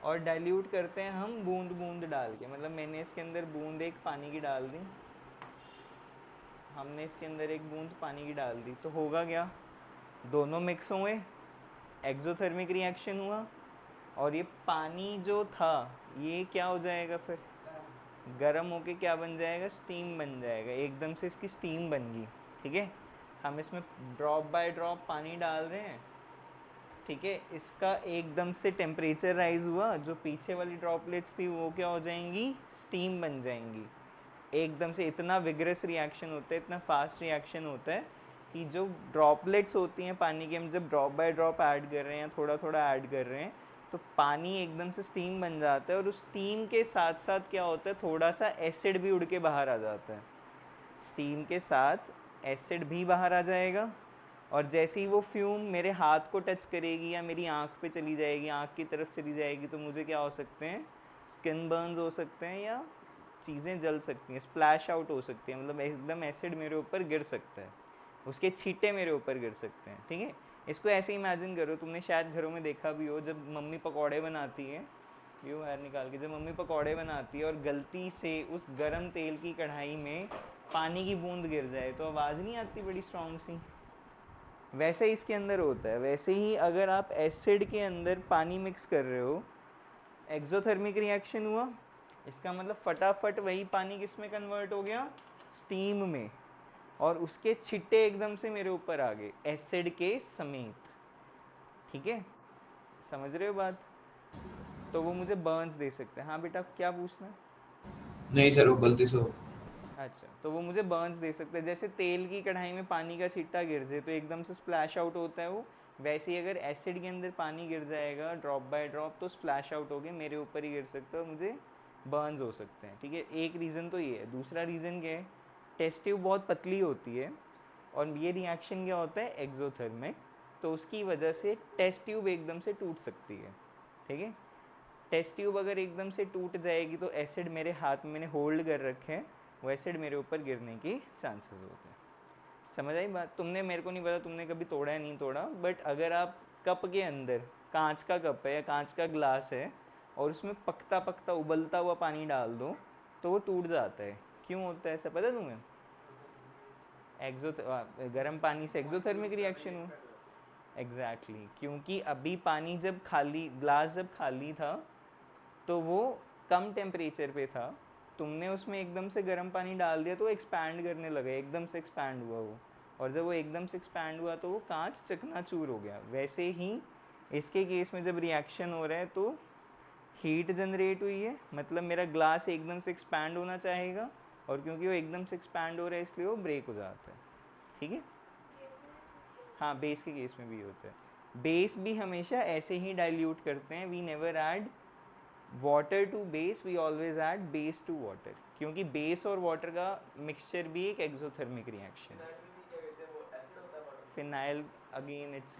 और डाइल्यूट करते हैं हम बूंद बूंद डाल के। मतलब मैंने इसके अंदर बूंद एक पानी की डाल दी, हमने इसके अंदर एक बूंद पानी की डाल दी, तो होगा क्या? दोनों मिक्स हुए, एक्सोथर्मिक रिएक्शन हुआ, और ये पानी जो था ये क्या हो जाएगा फिर? गर्म होके क्या बन जाएगा? स्टीम बन जाएगा। एकदम से इसकी स्टीम बन गई, ठीक है। हम इसमें ड्रॉप बाय ड्रॉप पानी डाल रहे हैं, ठीक है। इसका एकदम से टेम्परेचर राइज हुआ, जो पीछे वाली ड्रॉपलेट्स थी वो क्या हो जाएंगी? स्टीम बन जाएंगी। एकदम से इतना विगरस रिएक्शन होता है, इतना फास्ट रिएक्शन होता है कि जो ड्रॉपलेट्स होती हैं पानी के, हम जब ड्रॉप बाय ड्रॉप ऐड कर रहे हैं, थोड़ा थोड़ा ऐड कर रहे हैं, तो पानी एकदम से स्टीम बन जाता है, और उस स्टीम के साथ साथ क्या होता है, थोड़ा सा एसिड भी उड़ के बाहर आ जाता है। स्टीम के साथ एसिड भी बाहर आ जाएगा, और जैसे ही वो फ्यूम मेरे हाथ को टच करेगी या मेरी आँख पे चली जाएगी, आँख की तरफ चली जाएगी, तो मुझे क्या हो सकते हैं? स्किन बर्न्स हो सकते हैं या चीज़ें जल सकती हैं, स्प्लैश आउट हो सकती है, मतलब एकदम एसिड मेरे ऊपर गिर सकता है, उसके छींटे मेरे ऊपर गिर सकते हैं, ठीक है। इसको ऐसे इमेजिन करो, तुमने शायद घरों में देखा भी हो, जब मम्मी पकौड़े बनाती हैं, यूँ बाहर निकाल के, जब मम्मी पकौड़े बनाती है और गलती से उस गरम तेल की कढ़ाई में पानी की बूंद गिर जाए तो आवाज़ नहीं आती बड़ी स्ट्रॉन्ग सी? वैसे इसके अंदर होता है। वैसे ही अगर आप एसिड के अंदर पानी मिक्स कर रहे हो, एक्सोथर्मिक रिएक्शन हुआ, इसका मतलब फटाफट वही पानी किस में कन्वर्ट हो गया, स्टीम में, और उसके छिट्टे एकदम से मेरे ऊपर आ गए एसिड के समेत, ठीक है, समझ रहे हो बात? तो वो मुझे बर्न्स दे सकते हैं। हाँ बेटा, क्या पूछना है? नहीं सर, वो गलती से हो। अच्छा, तो वो मुझे बर्न्स दे सकते हैं। जैसे तेल की कढ़ाई में पानी का छिट्टा गिर जाए तो एकदम से स्प्लैश आउट होता है वो, वैसे ही अगर एसिड के अंदर पानी गिर जाएगा ड्रॉप बाय ड्रॉप तो स्प्लैश आउट हो गए, मेरे ऊपर ही गिर सकता है और मुझे बर्न्स हो सकते हैं, ठीक है। एक रीज़न तो ये है। दूसरा रीज़न क्या है, टेस्ट ट्यूब बहुत पतली होती है और ये रिएक्शन क्या होता है, एक्सोथर्मिक, तो उसकी वजह से टेस्ट ट्यूब एकदम से टूट सकती है, ठीक है। टेस्ट ट्यूब अगर एकदम से टूट जाएगी तो एसिड मेरे हाथ में मैंने होल्ड कर रखे हैं, वो एसिड मेरे ऊपर गिरने की चांसेस होते हैं। समझ आई बात? तुमने, मेरे को नहीं पता तुमने कभी तोड़ा है नहीं तोड़ा, बट अगर आप कप के अंदर, कांच का कप है या कांच का ग्लास है और उसमें पकता पकता उबलता हुआ पानी डाल दो तो वो टूट जाता है। क्यों होता है ऐसा पता है तुम्हें? एक्सो गर्म पानी से एक्सोथर्मिक रिएक्शन हुआ। एग्जैक्टली, क्योंकि अभी पानी जब खाली, ग्लास जब खाली था तो वो कम टेम्परेचर पे था, तुमने उसमें एकदम से गर्म पानी डाल दिया तो वो एक्सपैंड करने लगा, एकदम से एक्सपैंड हुआ वो, और जब वो एकदम से एक्सपैंड हुआ तो वो कांच चकनाचूर हो गया। वैसे ही इसके केस में जब रिएक्शन हो रहा है तो हीट जनरेट हुई है, मतलब मेरा ग्लास एकदम से एक्सपैंड होना चाहेगा, और क्योंकि वो एकदम से एक्सपैंड हो रहा है इसलिए वो ब्रेक हो जाता है, ठीक है। हाँ, बेस के केस में भी होता है। बेस भी हमेशा ऐसे ही डाइल्यूट करते हैं, we never add water to base, we always add base to water, क्योंकि बेस और वाटर का मिक्सचर भी एक एक्सोथर्मिक रिएक्शन है। Phenyl again it's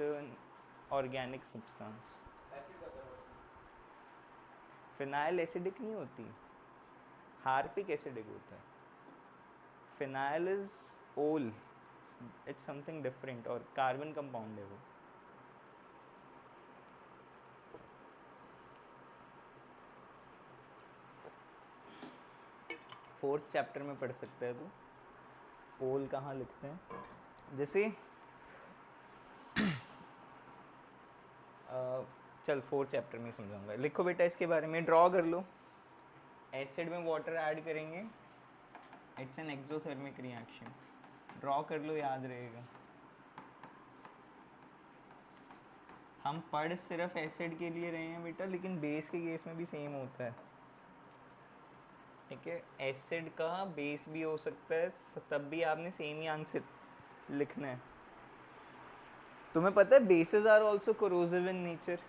organic substance. Phenyl acidic नहीं होती, हार्पिक एसिडिक होता है। Phenyl is all, it's something different, और कार्बन कंपाउंड है वो। फोर्थ चैप्टर में पढ़ सकते हैं तो ओल कहाँ लिखते हैं, जैसे चल फोर्थ चैप्टर में समझाऊंगा। लिखो बेटा इसके बारे में, ड्रॉ कर लो। एसिड में वाटर ऐड करेंगे, it's an exothermic reaction. Draw कर लो, याद रहेगा। हम पढ़ सिर्फ एसिड के लिए रहे हैं बेटा, लेकिन बेस के केस में भी सेम होता है, ठीक है। एसिड का बेस भी हो सकता है, तब भी आपने सेम ही आंसर लिखना है। तुम्हें पता है bases are also corrosive in nature.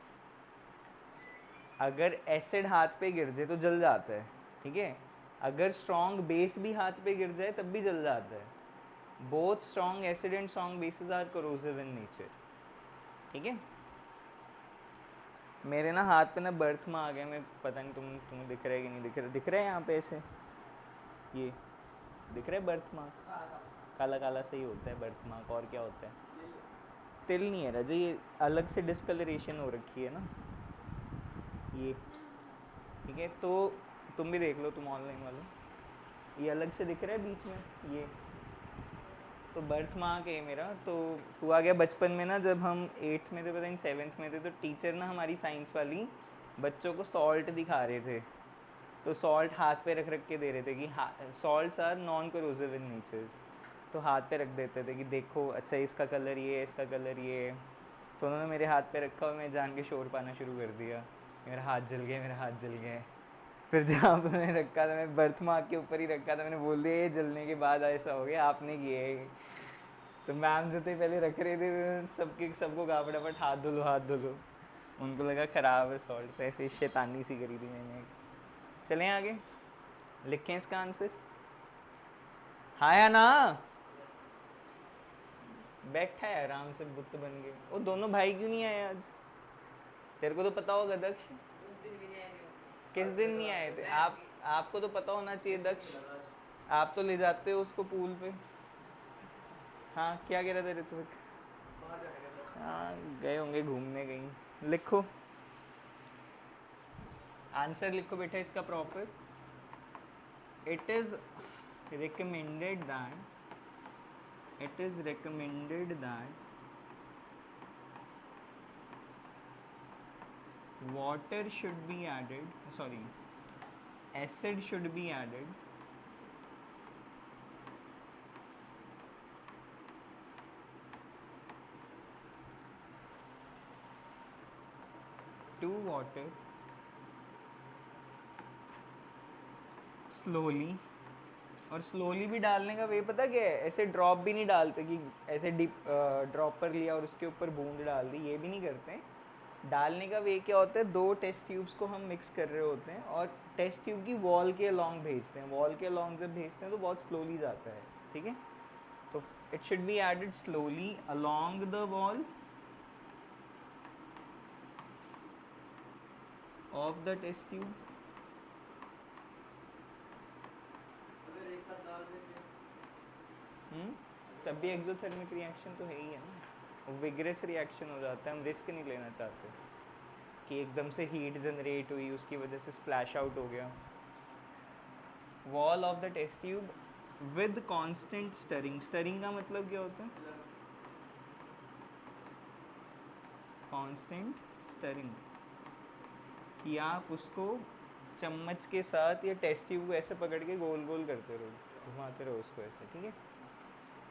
अगर एसिड हाथ पे गिर जाए तो जल जाता है, ठीक है। अगर स्ट्रॉन्ग बेस भी हाथ पे गिर जाए तब भी जल जाता है। Both strong acid and strong bases are corrosive in nature, ठीक है। मेरे ना हाथ पे ना बर्थ मार्क है, मैं पता नहीं तुम्हें दिख रहा है कि नहीं दिख रहा, दिख रहा है यहाँ पे ऐसे, ये दिख रहा है बर्थ मार्क, काला काला सही होता है बर्थ मार्क। और क्या होता है? तिल नहीं है राजा, ये अलग से डिस्कलरेशन हो रखी है ना ये, ठीक है। तो तुम भी देख लो, तुम ऑनलाइन वाले, ये अलग से दिख रहा है बीच में ये, तो बर्थ मार्क है मेरा। तो हुआ गया बचपन में ना, जब हम 8th में थे, पता नहीं 7th में थे, तो टीचर ना हमारी साइंस वाली बच्चों को सॉल्ट दिखा रहे थे, तो सॉल्ट हाथ पे रख रख के दे रहे थे कि salts are non corrosive in nature, तो हाथ पे रख देते थे कि देखो अच्छा इसका कलर ये है, इसका कलर ये है। तो उन्होंने मेरे हाथ पे रखा और मैं जान के शोर पाना शुरू कर दिया, मेरा हाथ जल गया, मेरा हाथ जल गया। फिर जहाँ पे मैंने रखा था, मैं बर्थ मार्क के ऊपर ही रखा था, मैंने बोल दिया ये जलने के बाद ऐसा हो गया, आपने किया है। तो मैम जो थे पहले रख रहे थे, सबको कहा फटाफट हाथ धो लो, हाथ धो लो। उनको लगा ख़राब है सॉल्ट, तो ऐसे ही शैतानी सी करी थी मैंने। चलें आगे, लिखें इसका आंसर, हाँ या ना? बैठा है आराम से बुत बन के। वो दोनों भाई क्यों नहीं आए आज? तेरे को तो पता होगा दक्ष। किस दिन नहीं आए थे आप? आपको तो पता होना चाहिए दक्ष, आप तो ले जाते हो उसको पूल पे। हाँ क्या कह रहे थे ऋत्विक? हाँ गए होंगे घूमने कहीं। लिखो आंसर, लिखो बेटा इसका proper. It is recommended that, it is recommended that water should be added, sorry, acid should be added to water slowly। और स्लोली भी डालने का वे पता क्या है? ऐसे ड्रॉप भी नहीं डालते कि ऐसे डिप ड्रॉप पर लिया और उसके ऊपर बूंद डाल दी, ये भी नहीं करते। डालने का वे क्या होता है, दो टेस्ट ट्यूब्स को हम मिक्स कर रहे होते हैं और टेस्ट ट्यूब की वॉल के अलॉन्ग भेजते हैं। वॉल के अलॉन्ग जब भेजते हैं तो बहुत स्लोली जाता है, ठीक है। तो it should be added slowly along the wall of the test tube. तब भी एक्सोथर्मिक रिएक्शन तो है ही है ना, विग्रेस रिएक्शन हो जाता है। हम रिस्क नहीं लेना चाहते कि एकदम से हीट जनरेट हुई उसकी वजह से स्प्लैश आउट हो गया। Wall of the test tube with constant stirring. Stirring का मतलब क्या होता है? कांस्टेंट स्टरिंग, कि आप उसको चम्मच के साथ या टेस्ट ट्यूब को ऐसे पकड़ के गोल गोल करते रहो, घुमाते रहो उसको ऐसे, ठीक है।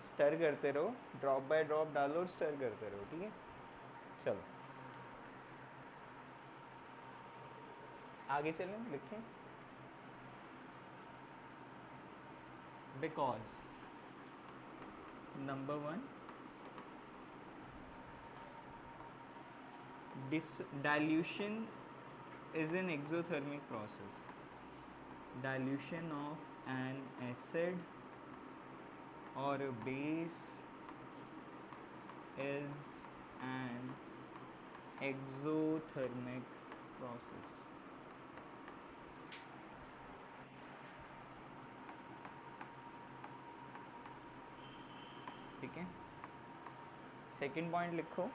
स्टर करते रहो, ड्रॉप बाय ड्रॉप डालो और स्टर करते रहो, ठीक है। चलो आगे चलें, लिखें। Because number 1, dilution is an exothermic process. Dilution of an acid or a base is an exothermic process. ठीक है। सेकंड पॉइंट लिखो,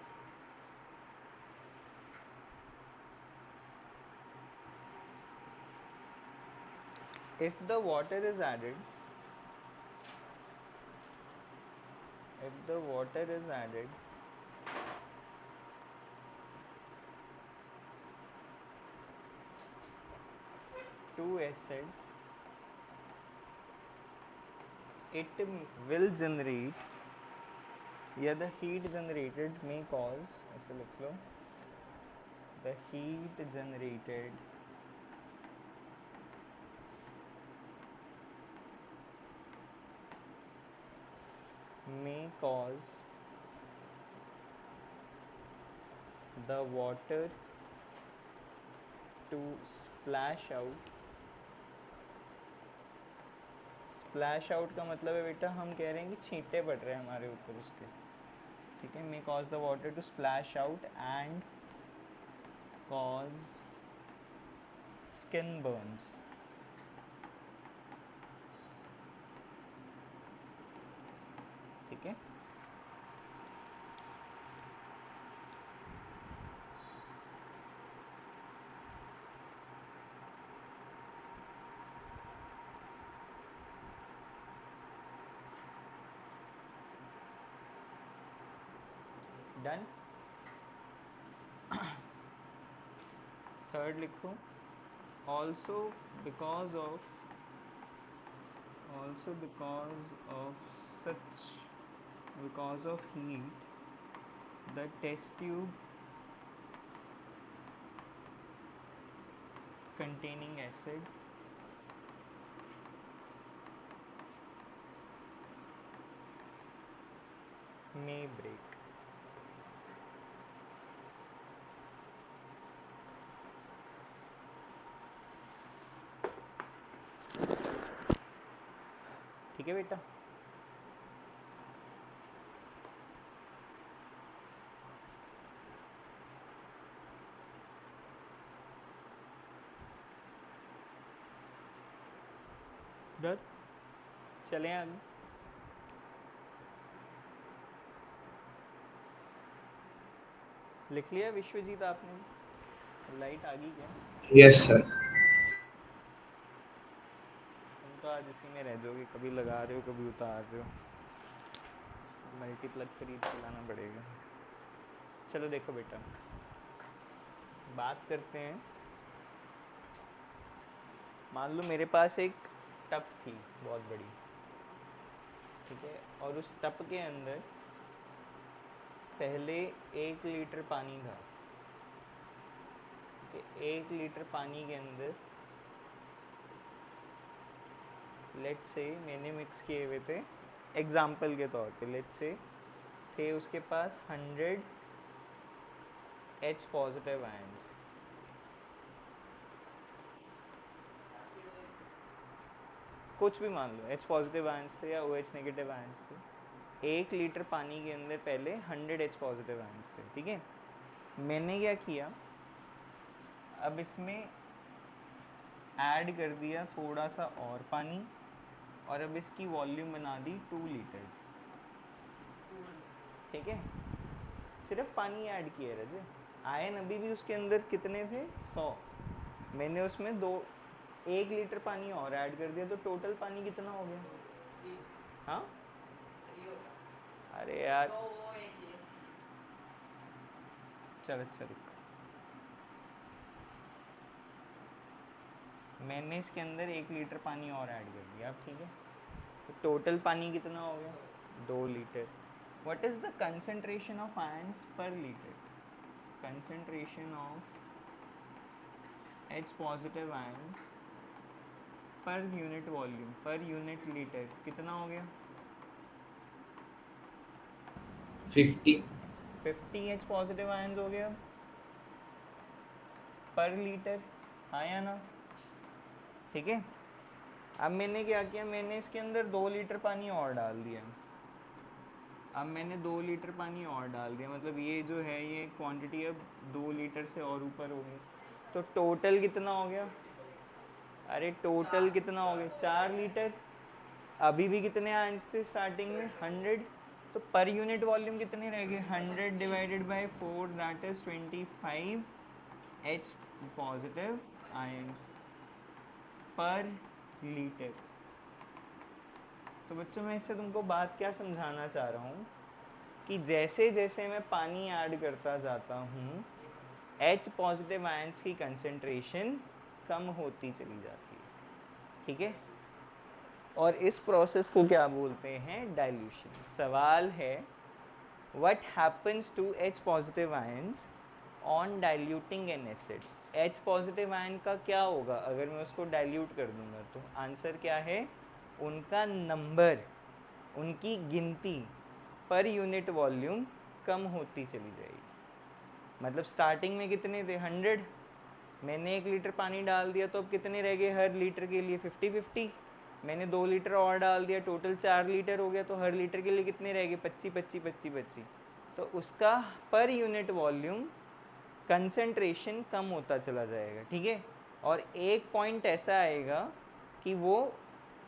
if the water is added, if the water is added to acid, it will generate, या the heat generated may cause, ऐसे लिख लो, the heat generated may cause the water to splash out। Splash out का मतलब है बेटा, हम कह रहे हैं कि छींटे पड़ रहे हैं हमारे ऊपर उसके, ठीक है। May cause the water to splash out and cause skin burns. ठीक है। डन। थर्ड लिखो, also because of such, because of heat, the test tube containing acid may break। ठीक है बेटा। डन, चलें आगे। लिख लिया विश्वजीत आपने? लाइट आ गई क्या? Yes sir. तुम तो आज इसी में रह जाओगे, कभी लगा रहे हो कभी उतार रहे हो, मल्टीप्लग खरीद के लाना पड़ेगा। चलो देखो बेटा, बात करते हैं। मान लो मेरे पास एक टब थी बहुत बड़ी, ठीक है, और उस टब के अंदर पहले 1 लीटर पानी था। ठीक है, 1 लीटर पानी के अंदर लेट से मैंने मिक्स किए हुए थे, एग्जाम्पल के तौर पे लेट से थे उसके पास 100 H पॉजिटिव आयंस। कुछ भी मान लो, H पॉजिटिव आयंस थे या OH नेगेटिव आयंस थे। 1 लीटर पानी के अंदर पहले 100 H पॉजिटिव आयंस थे, ठीक है। मैंने क्या किया, अब इसमें ऐड कर दिया थोड़ा सा और पानी, और अब इसकी वॉल्यूम बना दी 2 लीटर्स, ठीक है। सिर्फ पानी ऐड किया रजे, आयन अभी भी उसके अंदर कितने थे, 100। मैंने उसमें 1 लीटर पानी और ऐड कर दिया, तो टोटल पानी कितना हो गया? हाँ, अरे यार चल अच्छा रुक, मैंने इसके अंदर 1 लीटर पानी और ऐड कर दिया, अब ठीक है, तो टोटल पानी कितना हो गया? 2 litre. What is the concentration of ions per litre? Concentration of H positive ions per unit volume per unit litre कितना हो गया? 50 H पॉजिटिव आयंस हो गया पर लीटर, हाँ या ना? ठीक है, अब मैंने क्या किया, मैंने इसके अंदर 2 लीटर पानी और डाल दिया। अब मैंने 2 लीटर पानी और डाल दिया, मतलब ये जो है ये क्वांटिटी अब 2 लीटर से और ऊपर हो गई, तो टोटल कितना हो गया? अरे टोटल कितना हो गया? 4 लीटर। अभी भी कितने आयंस थे स्टार्टिंग में? 100। तो पर यूनिट वॉल्यूम कितने रह गए? 100 divided by 4, that is 25 H positive ions per litre. तो बच्चों मैं इससे तुमको बात क्या समझाना चाह रहा हूँ कि जैसे जैसे मैं पानी ऐड करता जाता हूँ, H पॉजिटिव आयंस की कंसंट्रेशन कम होती चली जाती है, ठीक है। और इस प्रोसेस को क्या बोलते हैं? डाइल्यूशन। सवाल है what happens to H positive ions on diluting an acid. H positive ion का क्या होगा अगर मैं उसको डाइल्यूट कर दूंगा? तो आंसर क्या है? उनका नंबर, उनकी गिनती पर यूनिट वॉल्यूम कम होती चली जाएगी। मतलब स्टार्टिंग में कितने थे? 100। मैंने 1 लीटर पानी डाल दिया, तो अब कितने रह गए हर लीटर के लिए? 50-50। मैंने 2 लीटर और डाल दिया, टोटल 4 लीटर हो गया, तो हर लीटर के लिए कितने रह गए? 25-25-25-25। तो उसका पर यूनिट वॉल्यूम कंसंट्रेशन कम होता चला जाएगा, ठीक है। और एक पॉइंट ऐसा आएगा कि वो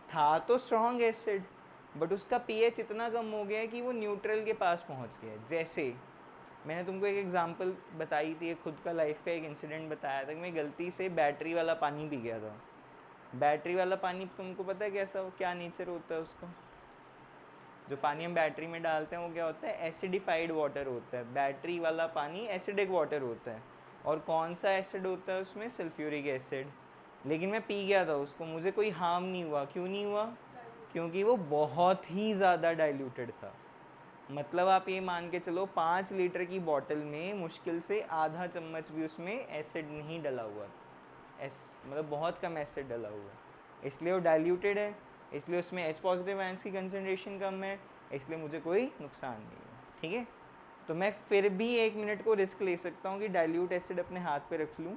था तो स्ट्रॉन्ग एसिड, बट उसका पीएच इतना कम हो गया है कि वो न्यूट्रल के पास पहुंच गया। जैसे मैंने तुमको एक एग्जांपल बताई थी, खुद का लाइफ का एक इंसिडेंट बताया था कि मैं गलती से बैटरी वाला पानी पी गया था। बैटरी वाला पानी तुमको पता है कैसा, क्या नेचर होता है उसका? जो पानी हम बैटरी में डालते हैं वो क्या होता है? एसिडिफाइड वाटर होता है। बैटरी वाला पानी एसिडिक वाटर होता है। और कौन सा एसिड होता है उसमें? Sulphuric acid. लेकिन मैं पी गया था उसको, मुझे कोई हार्म नहीं हुआ। क्यों नहीं हुआ? क्योंकि वो बहुत ही ज़्यादा डाइल्यूटेड था। मतलब आप ये मान के चलो 5 लीटर की बॉटल में मुश्किल से आधा चम्मच भी उसमें एसिड नहीं डला हुआ, मतलब बहुत कम एसिड डला हुआ है, इसलिए वो डाइल्यूटेड है, इसलिए उसमें H पॉजिटिव आयंस की कंसनट्रेशन कम है, इसलिए मुझे कोई नुकसान नहीं है, ठीक है। तो मैं फिर भी 1 मिनट को रिस्क ले सकता हूँ कि डाइल्यूट एसिड अपने हाथ पे रख लूँ,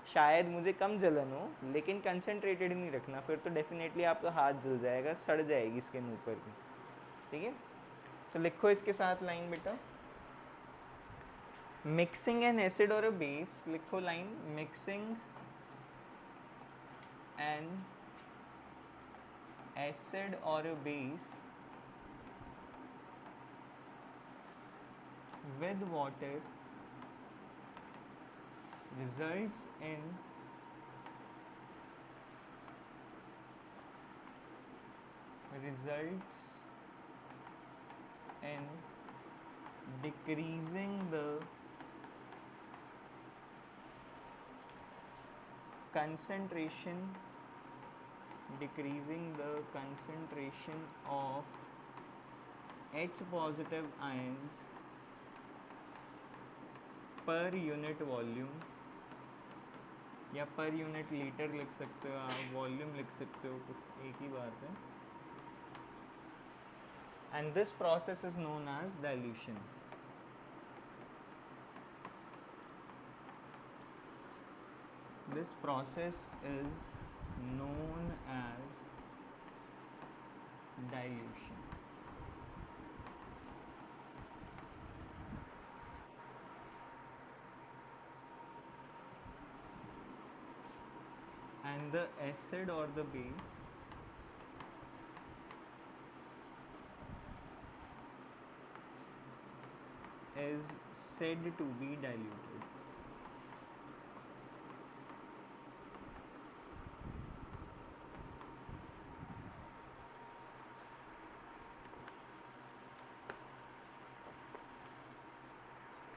शायद मुझे कम जलन हो, लेकिन कंसनट्रेटेड नहीं रखना, फिर तो डेफिनेटली आपका हाथ जल जाएगा, सड़ जाएगी स्किन ऊपर की, ठीक है। तो लिखो इसके साथ लाइन बेटा, मिक्सिंग एन एसिड और अ बेस। लिखो line, mixing an acid or a base with water results in decreasing the concentration of H positive ions per unit volume, या पर यूनिट लीटर लिख सकते हो आप, वॉल्यूम लिख सकते हो, एक ही बात है. And this process is known as dilution. This process is known as dilution. And the acid or the base is said to be diluted.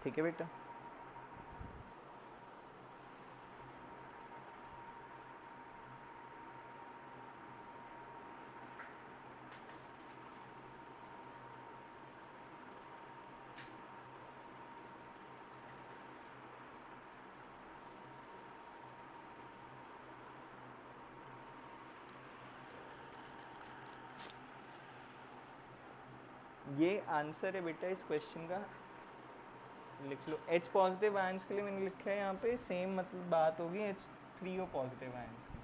ठीक है बेटा. ये आंसर है बेटा इस क्वेश्चन का, लिख लो. H पॉजिटिव आयंस के लिए मैंने लिखा है यहाँ पे, सेम मतलब बात होगी H3O पॉजिटिव आयंस की,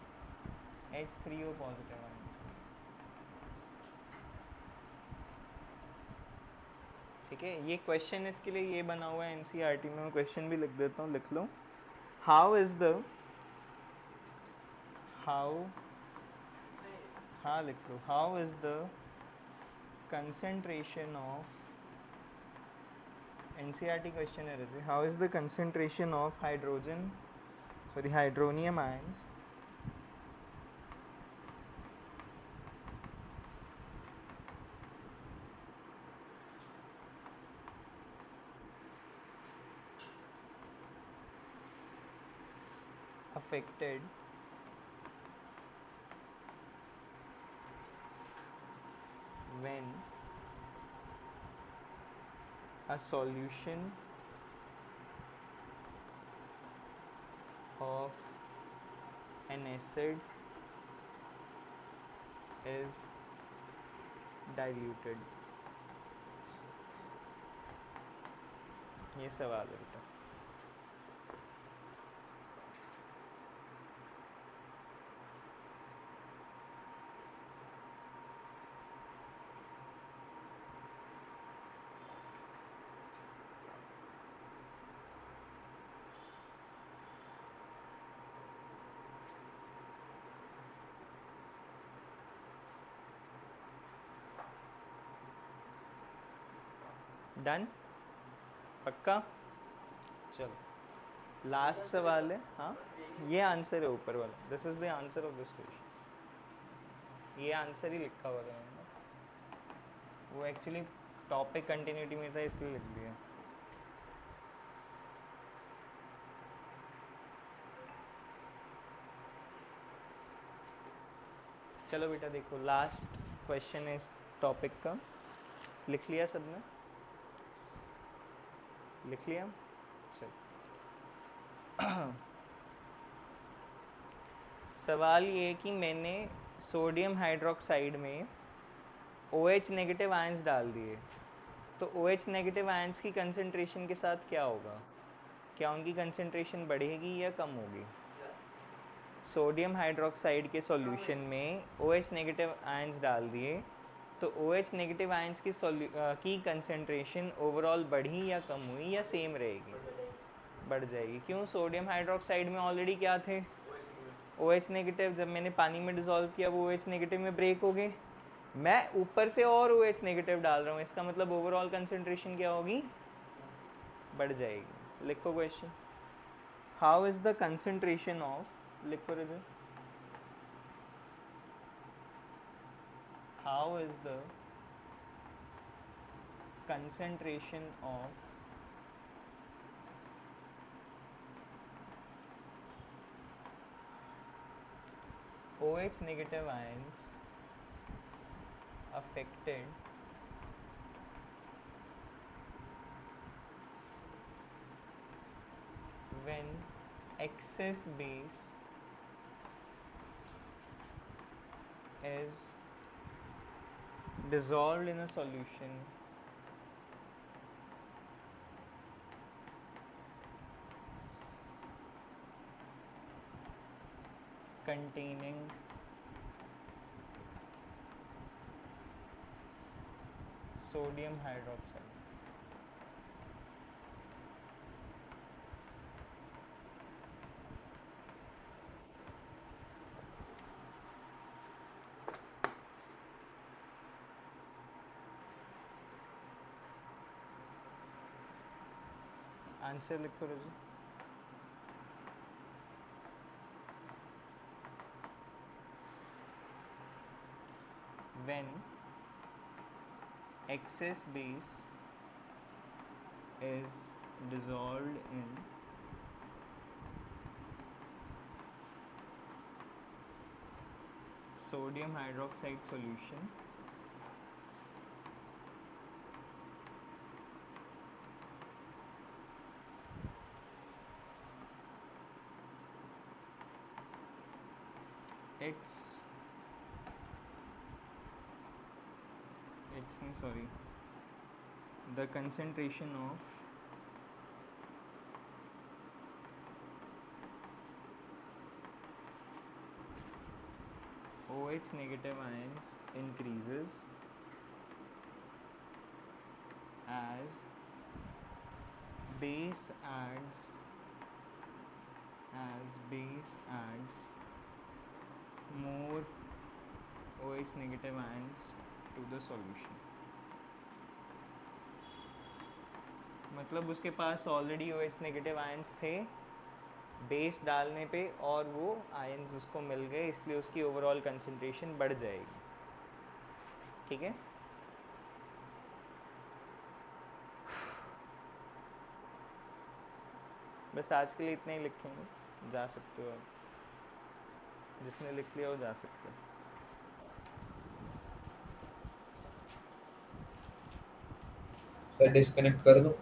H3O पॉजिटिव आयंस की. ठीक है, ये क्वेश्चन इसके लिए ये बना हुआ है NCERT में, मैं क्वेश्चन भी लिख देता हूँ, लिख लो. हाँ लिख लो. How is the concentration of NCERT question है रजी. How is the concentration of hydronium ions affected when a solution of an acid is diluted. ये सवाल है बेटा. डन, पक्का. चलो लास्ट सवाल है. हाँ, ये आंसर है ऊपर वाला. This is the answer of this question. ये आंसर ही लिखा हुआ था मैंने, वो एक्चुअली टॉपिक कंटिन्यूटी में था इसलिए लिख दिया. चलो बेटा देखो, लास्ट क्वेश्चन है इस टॉपिक का. लिख लिया सबने? लिख लिया. चलो सवाल ये कि मैंने सोडियम हाइड्रोक्साइड में OH नेगेटिव आयंस डाल दिए, तो OH नेगेटिव आयंस की कंसंट्रेशन के साथ क्या होगा? क्या उनकी कंसंट्रेशन बढ़ेगी या कम होगी? सोडियम हाइड्रोक्साइड के सॉल्यूशन में OH नेगेटिव आयंस डाल दिए, तो OH नेगेटिव आयंस की कंसंट्रेशन ओवरऑल बढ़ी या कम हुई या सेम रहेगी? बढ़ जाएगी. क्यों? सोडियम हाइड्रोक्साइड में ऑलरेडी क्या थे? OH नेगेटिव जब मैंने पानी में डिसॉल्व किया वो OH नेगेटिव में ब्रेक हो गए, मैं ऊपर से और OH नेगेटिव डाल रहा हूँ, इसका मतलब ओवरऑल कंसंट्रेशन क्या होगी, बढ़ जाएगी. लिखो question. How is the concentration of, लिखो Rajat, how is the concentration of OH negative ions affected when excess base is dissolved in a solution containing sodium hydroxide. Answer लिखो रजू. When excess base is dissolved in sodium hydroxide solution it's sorry, the concentration of OH negative ions increases as base adds more OH negative ions to the solution. मतलब उसके पास already OH negative ions थे base डालने पे और वो ions उसको मिल गए, इसलिए उसकी ओवरऑल कंसंट्रेशन बढ़ जाएगी. ठीक है. बस आज के लिए इतना ही लिखेंगे, जा सकते हो आप, जिसने लिख लिया वो जा सकते हो. सर डिस्कनेक्ट कर दो.